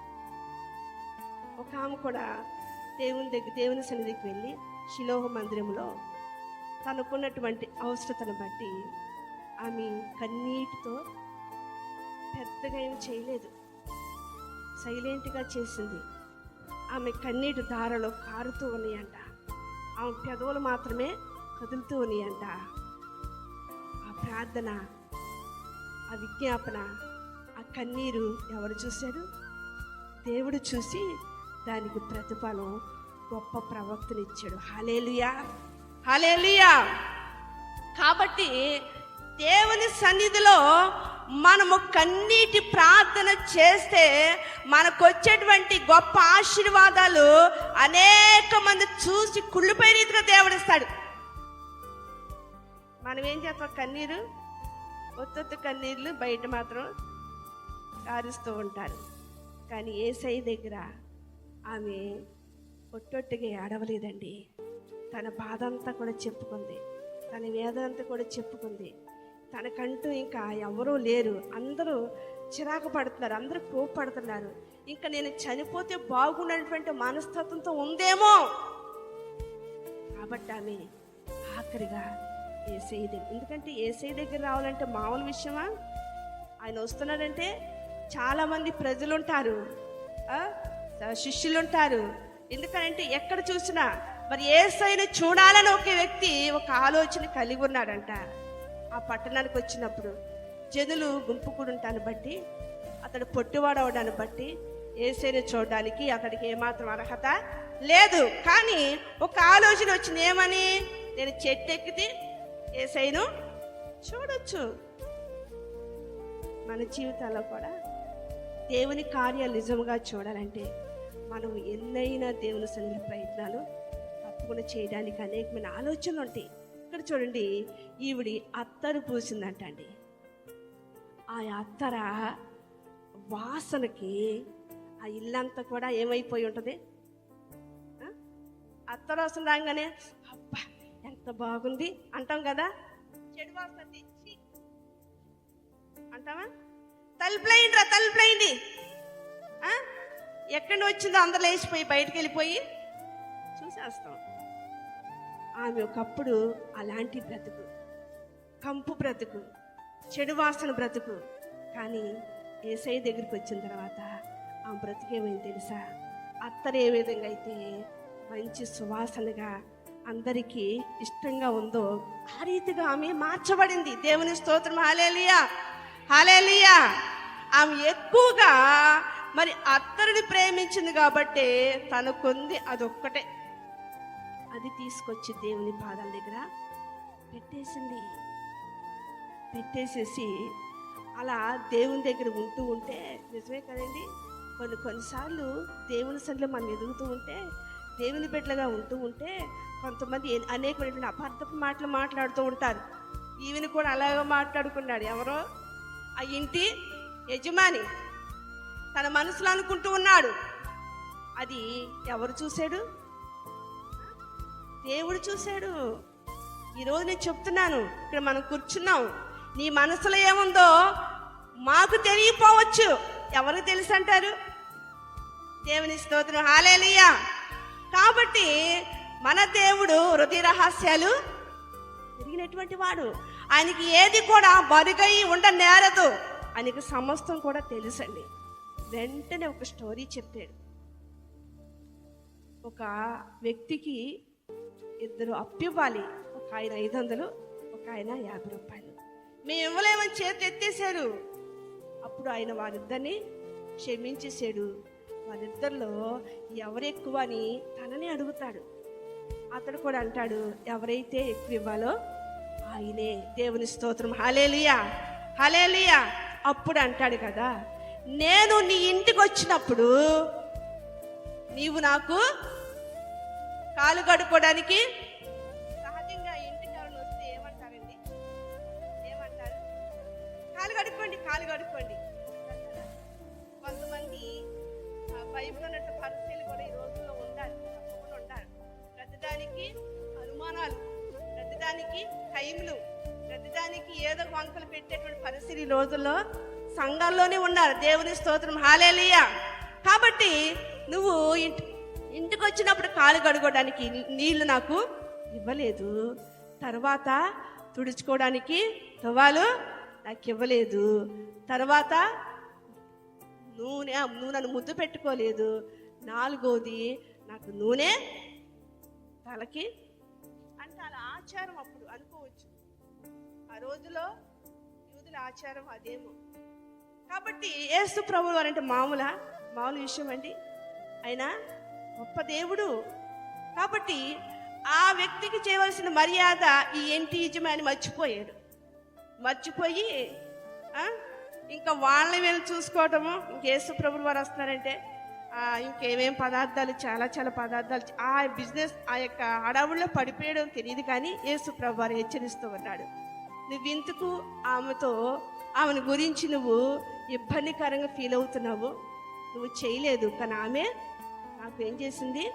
ఒక ఆమె కూడా దేవుని సన్నిధికి వెళ్ళి షిలోహ మందిరంలో తనకున్నటువంటి అవసరతను బట్టి ఆమె కన్నీటితో, పెద్దగా ఏమి చేయలేదు, సైలెంట్గా చేసింది. ఆమె కన్నీటి ధారలో కారుతూ ఉన్నాయంట, ఆమె పెదవులు మాత్రమే కదులుతూ ఉన్నాయంట. ఆ ప్రార్థన, ఆ విజ్ఞాపన, ఆ కన్నీరు ఎవరు చూశారు? దేవుడు చూసి దానికి ప్రతిఫలం గొప్ప ప్రవక్తనిచ్చాడు. హల్లెలూయా, హల్లెలూయా. కాబట్టి దేవుని సన్నిధిలో మనము కన్నీటి ప్రార్థన చేస్తే మనకు వచ్చేటువంటి గొప్ప ఆశీర్వాదాలు అనేక మంది చూసి కుళ్ళిపోయే రీతిగా దేవుడిస్తాడు. మనం ఏం చేస్తాం? కన్నీరు, ఒత్తొత్తు కన్నీళ్ళు బయట మాత్రం కారుస్తూ ఉంటారు. కానీ యేసయ్య దగ్గర ఆమె ఒట్టొట్టుగా ఏడవలేదండి. తన బాధ అంతా కూడా చెప్పుకుంది, తన వేదన అంతా కూడా చెప్పుకుంది. తనకంటూ ఇంకా ఎవరూ లేరు, అందరూ చిరాకు పడుతున్నారు, అందరూ కోపడుతున్నారు. ఇంకా నేను చనిపోతే బాగున్నటువంటి మనస్తత్వంతో ఉందేమో. కాబట్టి ఆమె ఆఖరిగా యేసయ్య దగ్గర, ఎందుకంటే యేసయ్య దగ్గర రావాలంటే మామూలు విషయమా? ఆయన వస్తున్నాడంటే చాలామంది ప్రజలు ఉంటారు, శిష్యులు ఉంటారు. ఎందుకంటే ఎక్కడ చూసినా మరి యేసయ్యను చూడాలని ఒక వ్యక్తి ఒక ఆలోచన కలిగి ఉన్నాడంట. ఆ పట్టణానికి వచ్చినప్పుడు జనులు గుంపు కూడుంటాన్ని బట్టి, అతడు పొట్టివాడవడాన్ని బట్టి యేసయ్యను చూడడానికి అతడికి ఏమాత్రం అర్హత లేదు. కానీ ఒక ఆలోచన వచ్చింది, ఏమని? నేను చెట్టు ఎక్కితే యేసయ్యను చూడొచ్చు. మన జీవితాల్లో కూడా దేవుని కార్యాలు నిజంగా చూడాలంటే మనం ఎన్నైనా దేవుని సన్నిధి ప్రయత్నాలు తప్పకుండా చేయడానికి అనేకమైన ఆలోచనలు ఉంటాయి. ఇక్కడ చూడండి, ఈవిడి అత్తరు పూసిందంట అండి. ఆ అత్తర వాసనకి ఆ ఇల్లంతా కూడా ఏమైపోయి ఉంటుంది? అత్తరు వాసన రాగానే అబ్బా ఎంత బాగుంది అంటాం కదా. చెడు వాసన తెచ్చి అంటావా? తలుపులైండ్రా, తలుపులైంది, ఎక్కడి నుంచి వచ్చిందో అందరు లేచిపోయి బయటకు వెళ్ళిపోయి చూసేస్తాం. ఆమె ఒకప్పుడు అలాంటి బ్రతుకు, కంపు బ్రతుకు, చెడు వాసన బ్రతుకు. కానీ యేసయ్య దగ్గరికి వచ్చిన తర్వాత ఆ బ్రతుకేమైంది తెలుసా? అత్తరు ఏ విధంగా అయితే మంచి సువాసనగా అందరికీ ఇష్టంగా ఉందో ఆ రీతిగా ఆమె మార్చబడింది. దేవుని స్తోత్రం, హల్లెలూయా, హల్లెలూయా. ఆమె ఎక్కువగా మరి అత్తరుని ప్రేమించింది కాబట్టి తనకుంది అదొక్కటే, అది తీసుకొచ్చి దేవుని పాదాల దగ్గర పెట్టేసేసి అలా దేవుని దగ్గర ఉంటూ ఉంటే, నిజమే కదండి, కొన్నిసార్లు దేవుని సన్నిధిలో మనం ఎదుగుతూ ఉంటే, దేవుని బిడ్డలుగా ఉంటూ ఉంటే కొంతమంది అనేకమైనటువంటి అపార్థపు మాటలు మాట్లాడుతూ ఉంటారు. ఈవెని కూడా అలాగే మాట్లాడుకున్నాడు. ఎవరో ఆ ఇంటి యజమాని తన మనసులో అనుకుంటూ ఉన్నాడు. అది ఎవరు చూశాడు? దేవుడు చూశాడు. ఈరోజు నేను చెప్తున్నాను, ఇక్కడ మనం కూర్చున్నాం, నీ మనసులో ఏముందో మాకు తెలియపోవచ్చు, ఎవరికి తెలుసు అంటారు? దేవుని స్తోత్రం, హల్లెలూయా. కాబట్టి మన దేవుడు హృదయ రహస్యాలు ఎరిగినటువంటి వాడు. ఆయనకి ఏది కూడా మరుగై ఉండనేరదు, ఆయనకి సమస్తం కూడా తెలుసండి. వెంటనే ఒక స్టోరీ చెప్పాడు. ఒక వ్యక్తికి ఇద్దరు అప్పివ్వాలి. ఒక ఆయన 500, ఒక ఆయన 50 రూపాయలు. మేము ఇవ్వలేమని చేతులు ఎత్తేశారు. అప్పుడు ఆయన వారిద్దరిని క్షమించేశాడు. వారిద్దరిలో ఎవరు ఎక్కువ అని తనని అడుగుతాడు. అతడు కూడా అంటాడు, ఎవరైతే ఎక్కువ ఇవ్వాలో ఆయనే. దేవుని స్తోత్రం. హల్లెలూయా, హల్లెలూయా. అప్పుడు అంటాడు కదా, నేను నీ ఇంటికి వచ్చినప్పుడు నీవు నాకు కాలు కడుక్కోవడానికి, సహజంగా ఇంటికి ఎవరు వస్తే ఏమంటారండి? ఏమంటారు? కాలు కడుక్కోండి, కాలు కడుక్కోండి. కొంతమంది బైబిల్ ఉన్నట్టు పరిస్థితులు కూడా ఈ రోజుల్లో ఉండాలి, తప్పకుండా ఉండాలి. ప్రతిదానికి అనుమానాలు, ప్రతిదానికి టైంలు, ప్రతిదానికి ఏదో వంకలు పెట్టేటువంటి పరిస్థితి ఈ రోజుల్లో సంఘాల్లోనే ఉన్నారు. దేవుని స్తోత్రం. హల్లెలూయా. కాబట్టి నువ్వు ఇంటికి వచ్చినప్పుడు కాలు కడుక్కోవడానికి నీళ్లు నాకు ఇవ్వలేదు, తర్వాత తుడుచుకోవడానికి తువ్వాలు నాకు ఇవ్వలేదు, తర్వాత నువ్వు నన్ను ముద్దు పెట్టుకోలేదు, 4వది నాకు నూనె తలకి అంటే అలా ఆచారం అప్పుడు అనుకోవచ్చు. ఆ రోజులో యూదుల ఆచారం అదేమో. కాబట్టి యేసు ప్రభువు వారంటే మామూలు విషయం అండి. ఆయన గొప్ప దేవుడు. కాబట్టి ఆ వ్యక్తికి చేయవలసిన మర్యాద ఈ ఇంటి యజమాని మర్చిపోయి ఇంకా వాళ్ళని వీళ్ళు చూసుకోవటము. యేసు ప్రభువు వారు వస్తున్నారంటే ఇంకేమేం పదార్థాలు, చాలా పదార్థాలు, ఆ బిజినెస్ ఆ యొక్క హడావుల్లో పడిపోయడం తెలియదు. కానీ యేసు ప్రభు వారు హెచ్చరిస్తూ ఉన్నాడు, నువ్వెందుకు ఆమెను గురించి నువ్వు ఇబ్బందికరంగా ఫీల్ అవుతున్నావు? నువ్వు చేయలేదు, కానీ ఆమె నాకు ఏం చేసింది?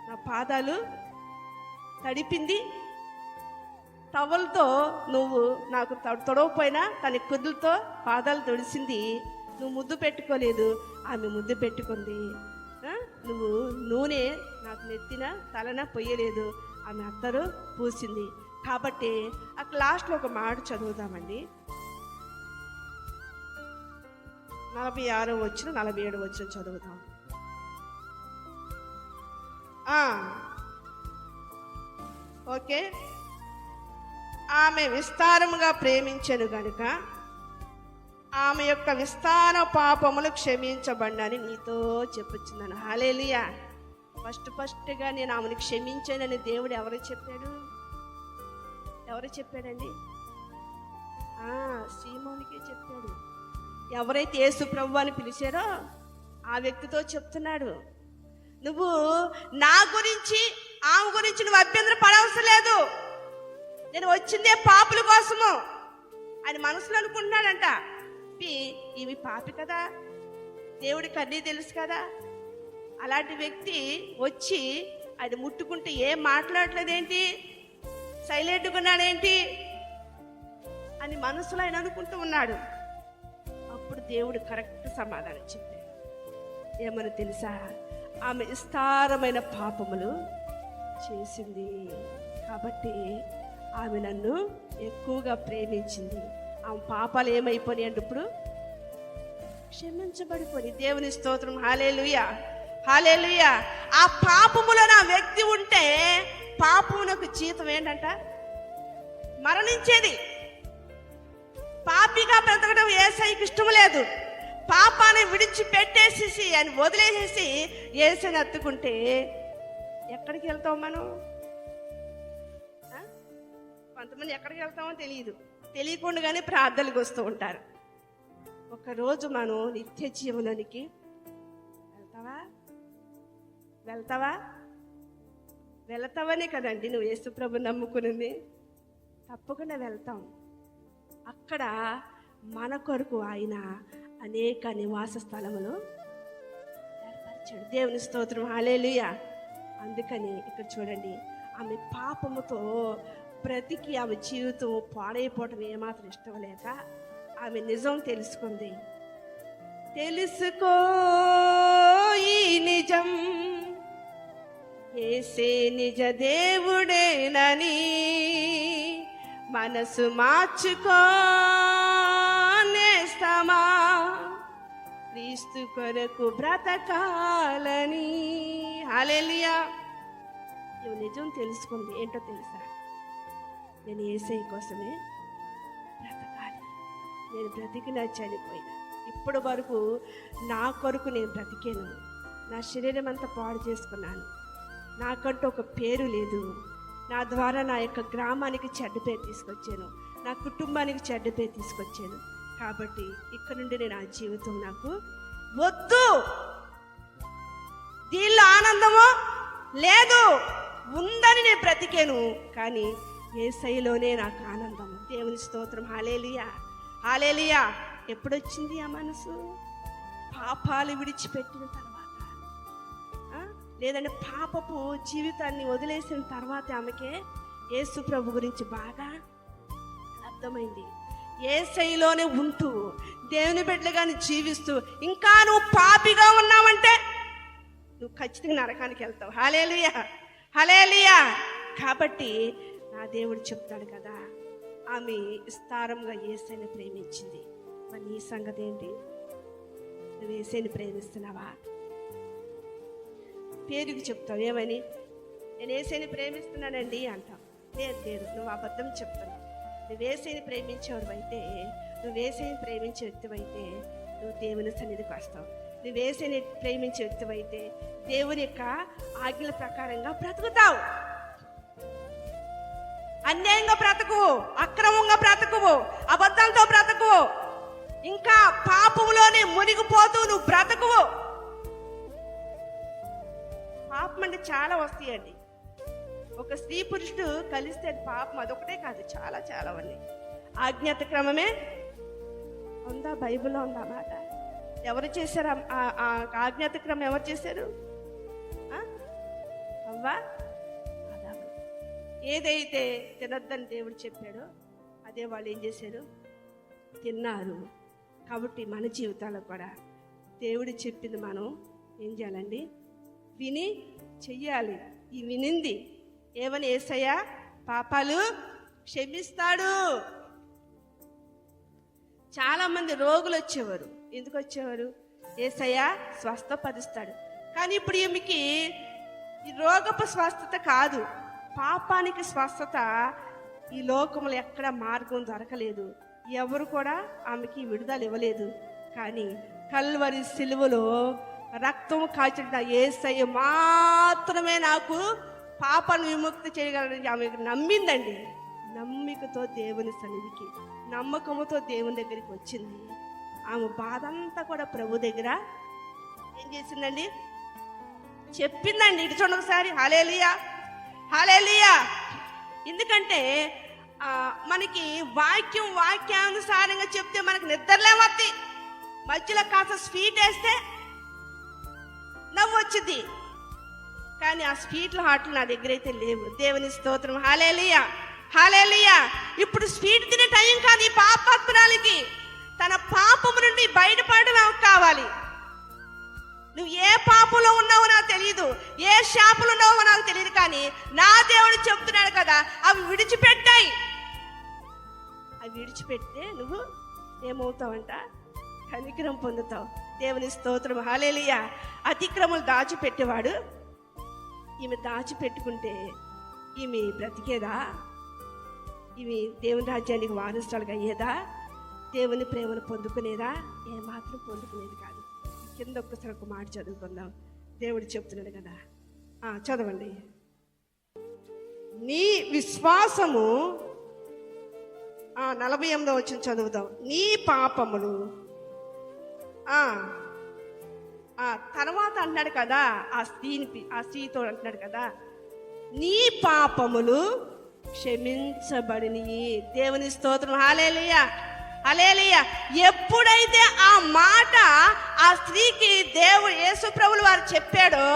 నా పాదాలు తడిపింది. టవల్తో నువ్వు నాకు తొడవపోయినా తన కుదులతో పాదాలు తొడిసింది. నువ్వు ముద్దు పెట్టుకోలేదు, ఆమె ముద్దు పెట్టుకుంది. నువ్వు నూనె నాకు నెత్తిన తలన పొయ్యలేదు, ఆమె అత్తరు పూసింది. కాబట్టి అక్కడ లాస్ట్లో ఒక మాట చదువుదామండి. 46వ వచనం 47వ వచనం చదువుదాం. ఓకే. ఆమె విస్తారముగా ప్రేమించెను గనుక ఆమె యొక్క విస్తార పాపములు క్షమించబడినని నీతో చెప్పుచున్నాను. హల్లెలూయా. ఫస్ట్గా నేను ఆమెను క్షమించానని దేవుడు ఎవరు చెప్పాడండి? సీమోనికే చెప్పాడు. ఎవరైతే యేసు ప్రభువు అని పిలిచారో ఆ వ్యక్తితో చెప్తున్నాడు, నువ్వు నా గురించి ఆమె గురించి నువ్వు అభ్యంతరం పడవలసిన లేదు, నేను వచ్చిందే పాపుల కోసము ఆయన మనసులో అనుకుంటున్నాడంట. ఇవి పాపి కదా, దేవుడికి అన్నీ తెలుసు కదా. అలాంటి వ్యక్తి వచ్చి ఆయన ముట్టుకుంటే ఏం మాట్లాడలేదేంటి, సైలెంట్గా ఉన్నాడేంటి అని మనసులో ఆయన అనుకుంటూ ఉన్నాడు. అప్పుడు దేవుడు కరెక్ట్ సమాధానం చెప్పాడు. ఏమని తెలుసా? ఆమె విస్తారమైన పాపములు చేసింది కాబట్టి ఆమె నన్ను ఎక్కువగా ప్రేమించింది. ఆమె పాపాలు ఏమైపోయినాయి అంటే ఇప్పుడు క్షమించబడిపోయి. దేవుని స్తోత్రం. హల్లెలూయా, హల్లెలూయా. ఆ పాపములో నా వ్యక్తి ఉంటే పాపమునకు జీతం ఏంటంట? మరణించేది. పాపిగా బ్రతకడం యేసయ్యకి ఇష్టం లేదు. పాపాన్ని విడిచిపెట్టేసేసి అని వదిలేసేసి యేసయ్యని హత్తుకుంటే ఎక్కడికి వెళ్తాం మనం? కొంతమంది ఎక్కడికి వెళ్తామో తెలియకుండానే ప్రార్థనలకు వస్తూ ఉంటారు. ఒకరోజు మనం నిత్య జీవనానికి వెళ్తావనే కదండి నువ్వు యేసు ప్రభుని నమ్ముకున్నది. తప్పకుండా వెళ్తాం. అక్కడ మన కొరకు ఆయన అనేక నివాస స్థలములు ఏర్పరిచాడు. దేవుని స్తోత్రం. హల్లెలూయా. అందుకని ఇక్కడ చూడండి, ఆమె పాపముతో బ్రతికి ఆమె జీవితం పాడైపోవటం ఏమాత్రం ఇష్టం లేక ఆమె నిజం తెలుసుకుంది. తెలుసుకో ఈ నిజం, యేసే నిజ దేవుడేనని మనసు మార్చుకోనేస్తమా, క్రీస్తు కొరకు బ్రతకాలని. హల్లెలూయా. ఇవి నిజం తెలుసుకుంది. ఏంటో తెలుసా? నేను యేసయ్య కోసమే బ్రతకాలి. నేను బ్రతికినా చనిపోయినా ఇప్పటి వరకు నా కొరకు నేను బ్రతికాను. నా శరీరం అంతా పాడు చేసుకున్నాను. నాకంటూ ఒక పేరు లేదు. నా ద్వారా నా యొక్క గ్రామానికి చెడ్డ పేరు తీసుకొచ్చాను. నా కుటుంబానికి చెడ్డ పేరు తీసుకొచ్చాను. కాబట్టి ఇక్కడ నుండి నేను ఆ జీవితం నాకు వద్దు. దీనిలో ఆనందము లేదు. ఉందని నేను బ్రతికాను, కానీ యేసయ్యలోనే నాకు ఆనందము. దేవుని స్తోత్రం. హల్లెలూయా, హల్లెలూయా. ఎప్పుడొచ్చింది ఆ మనసు? పాపాలు విడిచిపెట్టిన తర్వాత, లేదంటే పాపపు జీవితాన్ని వదిలేసిన తర్వాత ఆమెకే యేసు ప్రభు గురించి బాగా అర్థమైంది. యేసయ్యలోనే ఉంటూ దేవుని బిడ్డలుగాని జీవిస్తూ ఇంకా నువ్వు పాపిగా ఉన్నావంటే నువ్వు ఖచ్చితంగా నరకానికి వెళ్తావు. హల్లెలూయా, హల్లెలూయా. కాబట్టి నా దేవుడు చెప్తాడు కదా, ఆమె విస్తారంగా యేసయ్యని ప్రేమించింది. మరి నీ సంగతి ఏంటి? నువ్వు యేసయ్యని ప్రేమిస్తున్నావా? పేరుకి చెప్తావు ఏమని? నేను యేసయ్యని ప్రేమిస్తున్నానండి అంటావు. లేదు, నువ్వు అబద్ధం చెప్తున్నావు. నువ్వు యేసయ్యని ప్రేమించేవాడు అయితే, నువ్వు యేసయ్యని ప్రేమించే వ్యక్తివైతే నువ్వు దేవుని సన్నిధికి వస్తావు. నువ్వు యేసయ్యని ప్రేమించే వ్యక్తివైతే దేవుని యొక్క ఆజ్ఞల ప్రకారంగా బ్రతుకుతావు. అన్యాయంగా బ్రతుకువు, అక్రమంగా బ్రతుకువు, అబద్ధంతో బ్రతుకువు, ఇంకా పాపంలోనే మునిగిపోతూ నువ్వు బ్రతుకువు. పాపం అంటే చాలా వస్తాయండి. ఒక స్త్రీ పురుషుడు కలిస్తే పాపం అదొకటే కాదు, చాలా చాలా ఉన్నాయి. ఆజ్ఞాత క్రమమే ఉందా? బైబిల్లో ఉందా మాట? ఎవరు చేశారు ఆ ఆజ్ఞాత క్రమం? ఎవరు చేశారు? అవ్వా, ఆదాము. ఏదైతే తినొద్దని దేవుడు చెప్పాడో అదే వాళ్ళు ఏం చేశారు? తిన్నారు. కాబట్టి మన జీవితాల్లో కూడా దేవుడు చెప్పింది మనం ఏం చేయాలండి? విని చెయ్యాలి. ఈ వినింది ఏమని? యేసయ్య పాపాలు క్షమిస్తాడు. చాలా మంది రోగులు వచ్చేవారు. ఎందుకు వచ్చేవారు? యేసయ్య స్వస్థపరుస్తాడు. కానీ ఇప్పుడు ఈమెకి ఈ రోగపు స్వస్థత కాదు, పాపానికి స్వస్థత. ఈ లోకంలో ఎక్కడ మార్గం దొరకలేదు. ఎవరు కూడా ఆమెకి విడుదల ఇవ్వలేదు. కానీ కల్వరి సిలువలో రక్తం కాచిన యేసయ్య మాత్రమే నాకు పాపాన్ని విముక్తి చేయగలని ఆమె నమ్మిందండి. నమ్మికతో దేవుని సన్నిధికి, నమ్మకముతో దేవుని దగ్గరికి వచ్చింది. ఆమె బాధ అంతా కూడా ప్రభు దగ్గర ఏం చేసిందండి? చెప్పిందండి. ఇటు చూడండి ఒకసారి. హల్లెలూయా, హల్లెలూయా. ఎందుకంటే మనకి వాక్యానుసారంగా చెప్తే మనకి నిద్రలేమద్ది. మధ్యలో కాస్త స్వీట్ వేస్తే నవ్వు వచ్చింది. కానీ ఆ స్వీట్ల హాట్లు నా దగ్గర అయితే లేవు. దేవుని స్తోత్రం. హల్లెలూయా, హల్లెలూయా. ఇప్పుడు స్వీట్ తినే టైం కాదు ఈ పాపాత్మురాలికి. తన పాపము నుండి బయటపడడం కావాలి. నువ్వు ఏ పాపంలో ఉన్నావో నాకు తెలియదు, ఏ శాపంలో ఉన్నావో నాకు తెలియదు, కానీ నా దేవుడు చెప్తున్నాడు కదా, అవి విడిచిపెట్టాయి. అవి విడిచిపెడితే నువ్వు ఏమవుతావంట? కనికరం పొందుతావు. దేవుని స్తోత్రం. హల్లెలూయా. అతిక్రమలు దాచిపెట్టేవాడు ఈమె దాచిపెట్టుకుంటే ఈమె బ్రతికేదా? ఈమె దేవుని రాజ్యానికి వారసురాలుగా అయ్యేదా? దేవుని ప్రేమను పొందుకునేదా? ఏమాత్రం పొందుకునేది కాదు. కింద ఒక్కసారి ఒక మాట చదువుకుందాం. దేవుడు చెప్తున్నాడు కదా, చదవండి. నీ విశ్వాసము 48వ వచనం చదువుదాం. నీ పాపములు తర్వాత అంటున్నాడు కదా, ఆ స్త్రీతో అంటున్నాడు కదా, నీ పాపములు క్షమించబడినవి. దేవుని స్తోత్రం. హల్లెలూయా, హల్లెలూయా. ఎప్పుడైతే ఆ మాట ఆ స్త్రీకి దేవుడు యేసు ప్రభువులు వారు చెప్పాడో,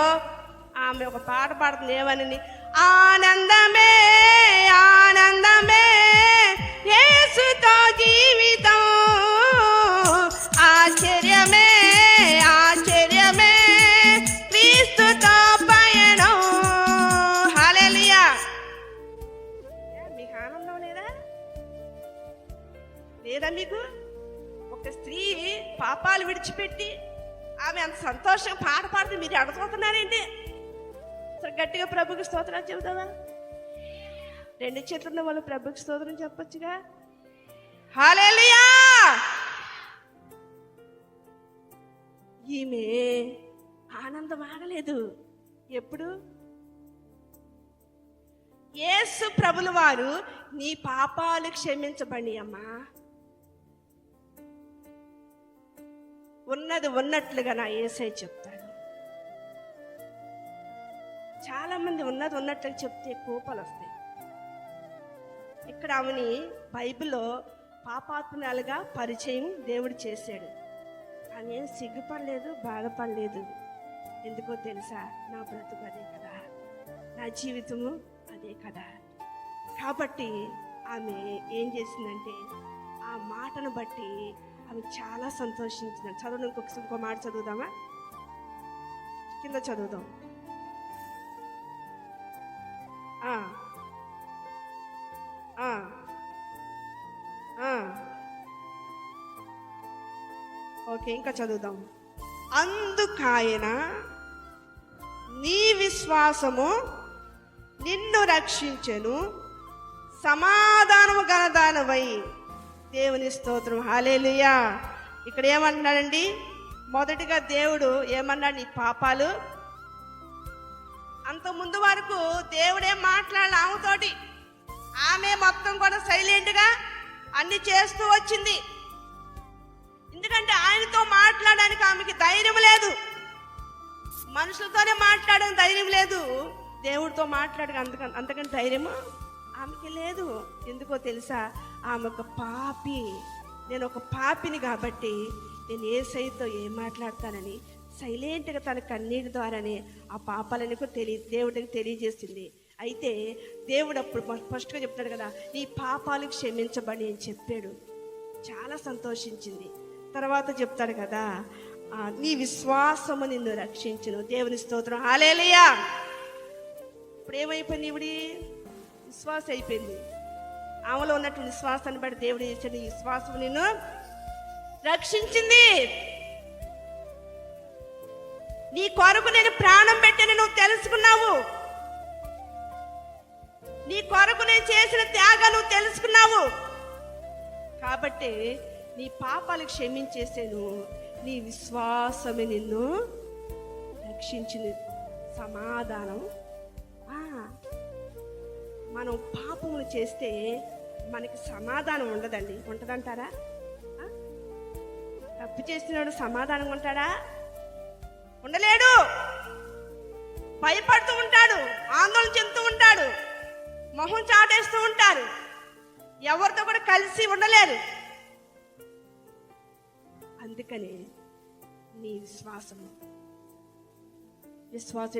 ఆమె ఒక పాట పాడుతుంది. ఏమని? ఆనందమే ఆనందమే యేసుతో జీవితం, ఆశ్చర్యమే ఆశ్చర్యమే క్రీస్తుతో పయనం. హల్లెలూయా. మీకు ఆనందం లేదా? లేదా మీకు? ఒక స్త్రీ పాపాలు విడిచిపెట్టి ఆమె అంత సంతోషంగా పాట పాడుతూ మీరు అడుగుతున్నారేంటి? ఒకసారి గట్టిగా ప్రభుకి స్తోత్రాలు చెబుతావా? రెండు చేతులు ఉన్న వాళ్ళు ప్రభుకి స్తోత్రం చెప్పొచ్చుగా. హల్లెలూయా. ఈమె ఆనందం ఆగలేదు. ఎప్పుడు? యేసు ప్రభుల వారు నీ పాపాలు క్షమించబడి అమ్మా, ఉన్నది ఉన్నట్లుగా నా యేసయ్య చెప్తాడు. చాలా మంది ఉన్నది ఉన్నట్లుగా చెప్తే కోపాలు వస్తాయి. ఇక్కడ ఆమెని బైబిల్లో పాపాత్మరాలుగా పరిచయం దేవుడు చేశాడు. ఆమె ఏం సిగ్గుపడలేదు, బాధపడలేదు. ఎందుకో తెలుసా? నా బ్రతుకు అదే కదా, నా జీవితము అదే కదా. కాబట్టి ఆమె ఏం చేసిందంటే ఆ మాటను బట్టి ఆమె చాలా సంతోషించింది. చదువు, ఇంకో మాట చదువుదామా? కింద చదువుదాం. ఓకే, ఇంకా చదువుదాం. అందుకాయన నీ విశ్వాసము నిన్ను రక్షించెను, సమాధానము గలదానవై. దేవుని స్తోత్రం. హల్లెలూయా. ఇక్కడ ఏమంటున్నాడండి? మొదటిగా దేవుడు ఏమన్నాడు? నీ పాపాలు. అంత ముందు వరకు దేవుడేం మాట్లాడాలి ఆమెతోటి. ఆమె మొత్తం కూడా సైలెంట్గా అన్ని చేస్తూ వచ్చింది. ఎందుకంటే ఆయనతో మాట్లాడడానికి ఆమెకి ధైర్యం లేదు. మనుషులతోనే మాట్లాడడానికి ధైర్యం లేదు. దేవుడితో మాట్లాడక అంతకంటే ధైర్యము ఆమెకి లేదు. ఎందుకో తెలుసా? ఆమె ఒక పాపి. నేను ఒక పాపిని కాబట్టి నేను యేసయ్యతో ఏం మాట్లాడతానని సైలెంట్గా తన కన్నీటి ద్వారానే ఆ పాపాలని దేవుడికి తెలియజేసింది. అయితే దేవుడు అప్పుడు ఫస్ట్గా చెప్తాడు కదా, నీ పాపాలు క్షమించబడి అని చెప్పాడు. చాలా సంతోషించింది. తర్వాత చెప్తాడు కదా, నీ విశ్వాసము నిన్ను రక్షించును. దేవుని స్తోత్రం. హల్లెలూయా. ఇప్పుడు ఏమైపోయింది? ఇవిడి విశ్వాసం అయిపోయింది. ఆమెలో ఉన్నటువంటి విశ్వాసాన్ని బట్టి దేవుడు చేసిన ఈ విశ్వాసం నిన్ను రక్షించింది. నీ కొరకు నేను ప్రాణం పెట్టని నువ్వు తెలుసుకున్నావు. నీ కొరకు నేను చేసిన త్యాగం నువ్వు తెలుసుకున్నావు. కాబట్టి నీ పాపాలు క్షమించేసాను. నీ విశ్వాసమే నిన్ను రక్షించింది. సమాధానం. మనం పాపములు చేస్తే మనకి సమాధానం ఉండదండి. ఉంటదంటారా? తప్పు చేసినాడు సమాధానం ఉంటాడా? ఉండలేడు. భయపడుతూ ఉంటాడు, ఆందోళన చెందుతూ ఉంటాడు, మొహం చాటేస్తూ ఉంటారు, ఎవరితో కూడా కలిసి ఉండలేరు. అందుకని నీ విశ్వాసం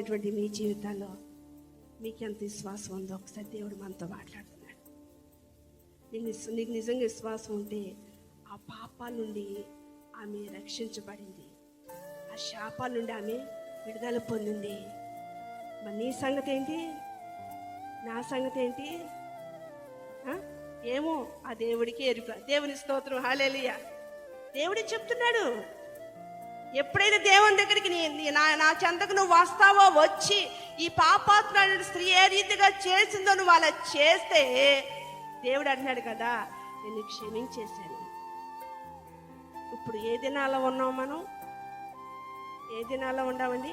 ఎటువంటి మీ జీవితాల్లో మీకు ఎంత విశ్వాసం ఉందో ఒకసారి దేవుడు మనతో మాట్లాడుతున్నాడు. నీకు నిజంగా విశ్వాసం ఉంటే ఆ పాపాల నుండి ఆమె రక్షించబడింది, ఆ శాపాల నుండి ఆమె విడుదల పొందింది. మరి నీ సంగతి ఏంటి? నా సంగతి ఏంటి? ఏమో ఆ దేవుడికి ఎరుక. దేవుని స్తోత్రం. హల్లెలూయా. దేవుడు చెప్తున్నాడు, ఎప్పుడైతే దేవుని దగ్గరికి నా చెంతకు నువ్వు వస్తావో, వచ్చి ఈ పాపాత్మురాలు స్త్రీ ఏ రీతిగా చేసిందో నువ్వు అలా చేస్తే దేవుడు అంటున్నాడు కదా, నేను క్షమించేశాను. ఇప్పుడు ఏ దినాల్లో ఉన్నాం మనం? ఏ దినాల్లో ఉండామండి?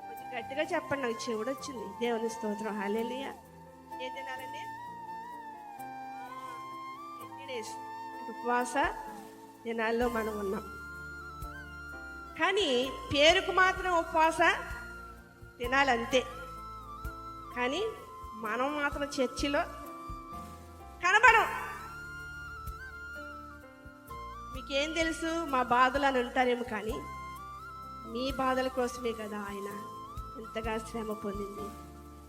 కొంచెం గట్టిగా చెప్పండి, నాకు చెవుడు వచ్చింది. దేవుని స్తోత్రం. హల్లెలూయా. ఏ దినాలండి? 50 days ఉపవాస దినాల్లో మనం ఉన్నాం. కానీ పేరుకు మాత్రం ఉపవాస దినాలు అంతే. కానీ మనం మాత్రం చర్చిలో కనబడం. మీకేం తెలుసు మా బాధలు అని అంటారేమో, కానీ మీ బాధల కోసమే కదా ఆయన ఎంతగా శ్రమ పొందింది.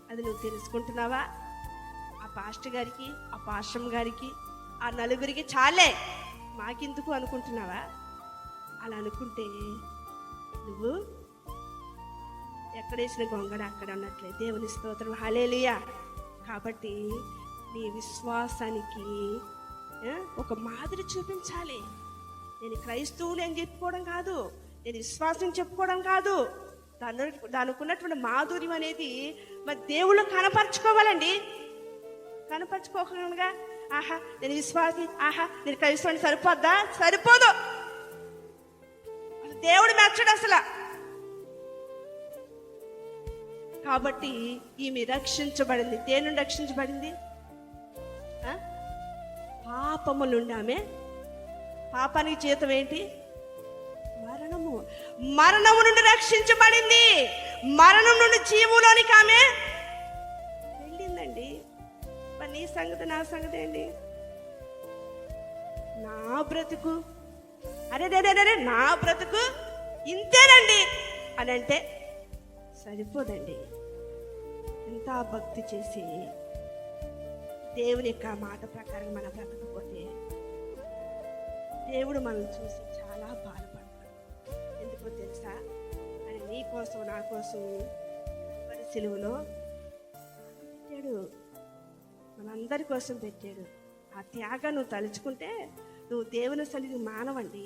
అది నువ్వు తెలుసుకుంటున్నావా? ఆ పాస్టర్ గారికి, ఆ పాస్టర్ గారికి, ఆ నలుగురికి చాలే, మాకెందుకు అనుకుంటున్నావా? అలా అనుకుంటే నువ్వు ఎక్కడేసిన గొంగడ అక్కడ ఉన్నట్లే. దేవుని స్తోత్రం. హల్లెలూయా. కాబట్టి నీ విశ్వాసానికి ఒక మాదిరి చూపించాలి. నేను క్రైస్తవుని అని చెప్పుకోవడం కాదు, నేను విశ్వాసం చెప్పుకోవడం కాదు, దానికి ఉన్నటువంటి మాధుర్యం అనేది మరి దేవుళ్ళు కనపరుచుకోవాలండి. కనపరుచుకోకుండా ఆహా నేను విశ్వాసి, ఆహా నేను క్రైస్తవుని సరిపోద్దా? సరిపోదు. దేవుడు మెచ్చడు అసలు. కాబట్టి ఈమె రక్షించబడింది. దేని నుండి రక్షించబడింది? పాపము నుండి. ఆమె పాపానికి జీతం ఏంటి? మరణము. మరణము నుండి రక్షించబడింది. మరణం నుండి జీవులోనికి ఆమె వెళ్ళిందండి. మరి నీ సంగతి నా సంగతి ఏంటి? నా బ్రతుకు అరే నా బ్రతుకు ఇంతేనండి అని అంటే సరిపోదండి. ఎంత భక్తి చేసి దేవుని యొక్క మాట ప్రకారం మనం బ్రతకపోతే దేవుడు మనం చూసి చాలా బాధపడతాడు. ఎందుకో తెలుసా? అని నీ కోసం నా కోసం మరి సిలువలో పెట్టాడు, మనందరి కోసం పెట్టాడు. ఆ త్యాగం నువ్వు తలుచుకుంటే నువ్వు దేవుని సన్నిధికి మానవండి.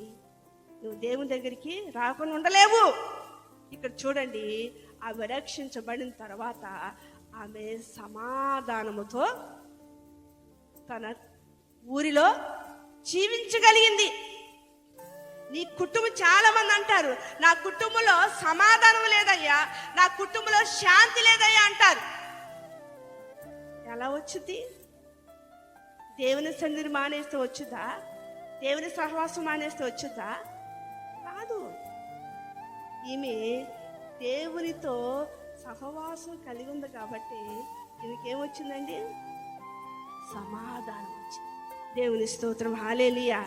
నువ్వు దేవుని దగ్గరికి రాకుండా ఉండలేవు. ఇక్కడ చూడండి, ఆమె రక్షించబడిన తర్వాత ఆమె సమాధానముతో తన ఊరిలో జీవించగలిగింది. నీ కుటుంబం, చాలా మంది అంటారు నా కుటుంబంలో సమాధానం లేదయ్యా, నా కుటుంబంలో శాంతి లేదయ్యా అంటారు. ఎలా వచ్చింది? దేవుని సన్నిధిని మానేస్తే వచ్చుదా? దేవుని సహవాసం మానేస్తే వచ్చుదా? కాదు. ఈమె దేవునితో సహవాసం కలిగి ఉంది కాబట్టి ఈమెకేమొచ్చిందండి? సమాధానం వచ్చింది. దేవుని స్తోత్రం, హల్లెలూయా.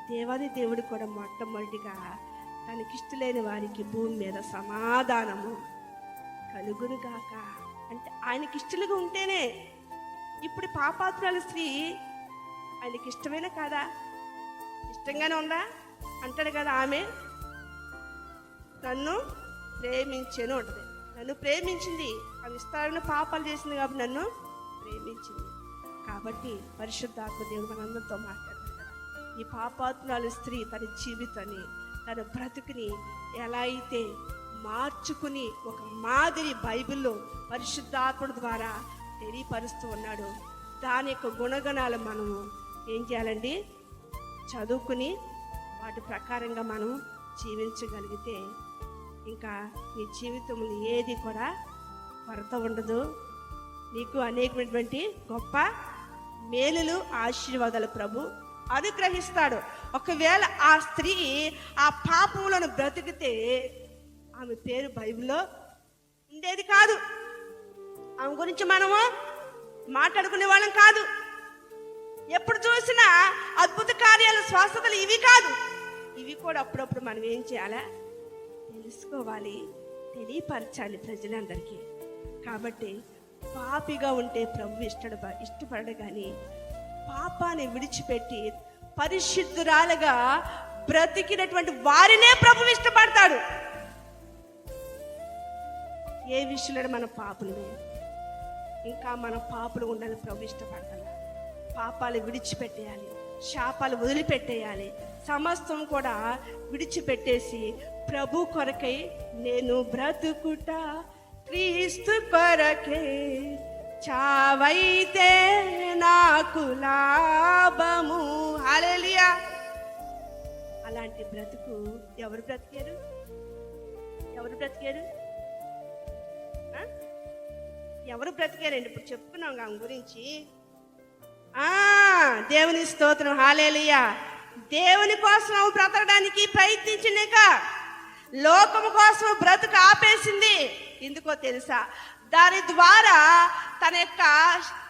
దేవాది దేవుడు కూడా మొట్టమొదటిగా తనకిష్టలేని వారికి భూమి మీద సమాధానము కలుగును గాక అంటే ఆయనకి ఇష్టలుగా ఉంటేనే. ఇప్పుడు పాపాత్రురాలు స్త్రీ ఆయనకి ఇష్టమైన కాదా? ఇష్టంగానే ఉందా? అంటాడు కదా, ఆమె నన్ను ప్రేమించేను ఉంటుంది. నన్ను ప్రేమించింది, ఆ విస్తారణ పాపాలు చేసింది కాబట్టి నన్ను ప్రేమించింది. కాబట్టి పరిశుద్ధాత్మ దేవుడు మనందరితో మాట్లాడారు కదా. ఈ పాపాత్మురాలు స్త్రీ తన జీవితాన్ని, తన బ్రతుకుని ఎలా అయితే మార్చుకుని ఒక మాదిరి బైబిల్లో పరిశుద్ధాత్ముడి ద్వారా తెలియపరుస్తూ ఉన్నాడు. దాని యొక్క గుణగణాలు మనము ఏం చేయాలండి? చదువుకుని వాటి ప్రకారంగా మనం జీవించగలిగితే ఇంకా నీ జీవితంలో ఏది కూడా కొరత ఉండదు. నీకు అనేకమైనటువంటి గొప్ప మేలులు, ఆశీర్వాదాలు ప్రభు అనుగ్రహిస్తాడు. ఒకవేళ ఆ స్త్రీ ఆ పాపములను బ్రతికితే ఆమె పేరు బైబిల్లో ఉండేది కాదు. ఆమె గురించి మనము మాట్లాడుకునే వాళ్ళం కాదు. ఎప్పుడు చూసినా అద్భుత కార్యాలు, స్వస్థతలు ఇవి కాదు. ఇవి కూడా అప్పుడప్పుడు మనం ఏం చేయాలా? తెలుసుకోవాలి, తెలియపరచాలి ప్రజలందరికీ. కాబట్టి పాపిగా ఉంటే ప్రభు ఇష్టపడడు కానీ పాపాన్ని విడిచిపెట్టి పరిశుద్ధురాలుగా బ్రతికినటువంటి వారినే ప్రభు ఇష్టపడతాడు. ఏ విషయంలో మన పాపులమే, ఇంకా మన పాపులు ఉండాలని ప్రభు ఇష్టపడతాడు. పాపాలు విడిచిపెట్టేయాలి, శాపాలు వదిలిపెట్టేయాలి, సమస్తం కూడా విడిచిపెట్టేసి ప్రభు కొరకై నేను బ్రతుకుట క్రీస్తు కొరకే, చావైతే నాకు లాభము. హల్లెలూయా. అలాంటి బ్రతుకు ఎవరు బ్రతికారు? ఎవరు బ్రతికారు? ఎవరు బ్రతికారండి? ఇప్పుడు చెప్పుకున్నాం ఆమె గురించి. దేవుని స్తోత్రం, హల్లెలూయా. దేవుని కోసం బ్రతకడానికి ప్రయత్నించినాక లోకము కోసం బ్రతుకు ఆపేసింది. ఎందుకో తెలుసా? దాని ద్వారా తన యొక్క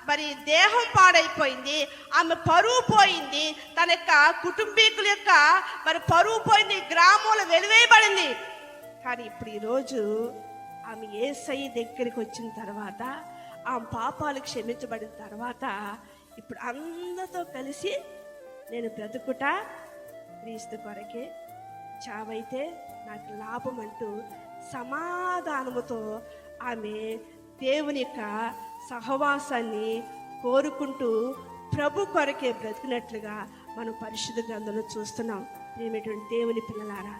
మరి దేహం పాడైపోయింది, ఆమె పరువు పోయింది, తన యొక్క కుటుంబీకుల యొక్క మరి పరువు పోయింది, గ్రామంలో వెలివేయబడింది. కానీ ఇప్పుడు ఈరోజు ఆమె యేసయ్య దగ్గరికి వచ్చిన తర్వాత, ఆమె పాపాలు క్షమించబడిన తర్వాత ఇప్పుడు అందరితో కలిసి నేను బ్రతుకుట క్రీస్తు కొరకే, చావైతే నాకు లాభం అంటూ సమాధానముతో ఆమె దేవుని యొక్క సహవాసాన్ని కోరుకుంటూ ప్రభు కొరకే బ్రతికినట్లుగా మనం పరిశుద్ధ గ్రంథంలో చూస్తున్నాం. ప్రియమైనటువంటి దేవుని పిల్లలారా,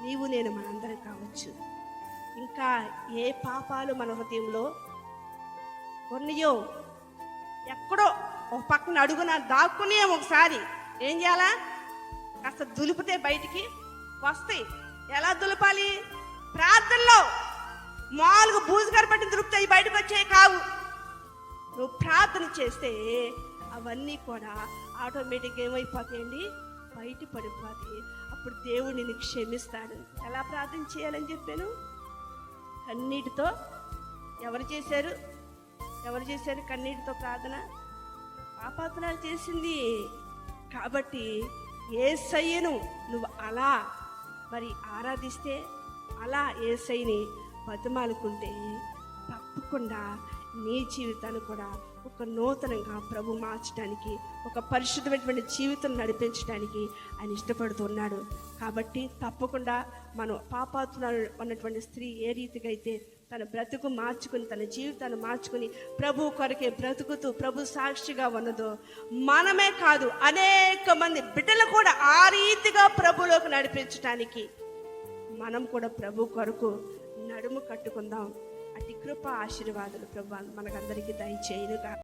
నీవు నేను మనందరం కావచ్చు. ఇంకా ఏ పాపాలు మన హృదయంలో ఉన్నాయో ఎక్కడో ఒక పక్కన అడుగున దాక్కునే ఒకసారి ఏం చేయాలా, కాస్త దులిపితే బయటికి వస్తాయి. ఎలా దులపాలి? ప్రార్థనలో. మామూలుగా బూజుగారు పట్టిన దులుపుతాయి, బయటకు వచ్చాయి కావు. నువ్వు ప్రార్థన చేస్తే అవన్నీ కూడా ఆటోమేటిక్గా ఏమైపోతాయండి, బయట పడిపోతాయి. అప్పుడు దేవుడు నిన్ను క్షమిస్తాడు. ఎలా ప్రార్థన చేయాలని చెప్పాను? కన్నీటితో. ఎవరు చేశారు కన్నీటితో ప్రార్థన? పాపాత్మురాలు చేసింది. కాబట్టి యేసయ్యను నువ్వు అలా మరి ఆరాధిస్తే, అలా యేసయ్యని బతిమాలుకుంటే తప్పకుండా నీ జీవితాన్ని కూడా ఒక నూతనంగా ప్రభు మార్చడానికి, ఒక పరిశుద్ధమైనటువంటి జీవితం నడిపించడానికి ఆయన ఇష్టపడుతున్నాడు. కాబట్టి తప్పకుండా మనం పాపాత్మురాలు ఉన్నటువంటి స్త్రీ ఏ రీతిగా అయితే తన బ్రతుకు మార్చుకుని, తన జీవితాన్ని మార్చుకుని ప్రభు కొరకే బ్రతుకుతూ ప్రభు సాక్షిగా ఉన్నదో, మనమే కాదు అనేక మంది బిడ్డలు కూడా ఆ రీతిగా ప్రభులోకి నడిపించడానికి మనం కూడా ప్రభు కొరకు నడుము కట్టుకుందాం. అతి కృప ఆశీర్వాదాలు ప్రభు మనకందరికీ దయచేయునుగా.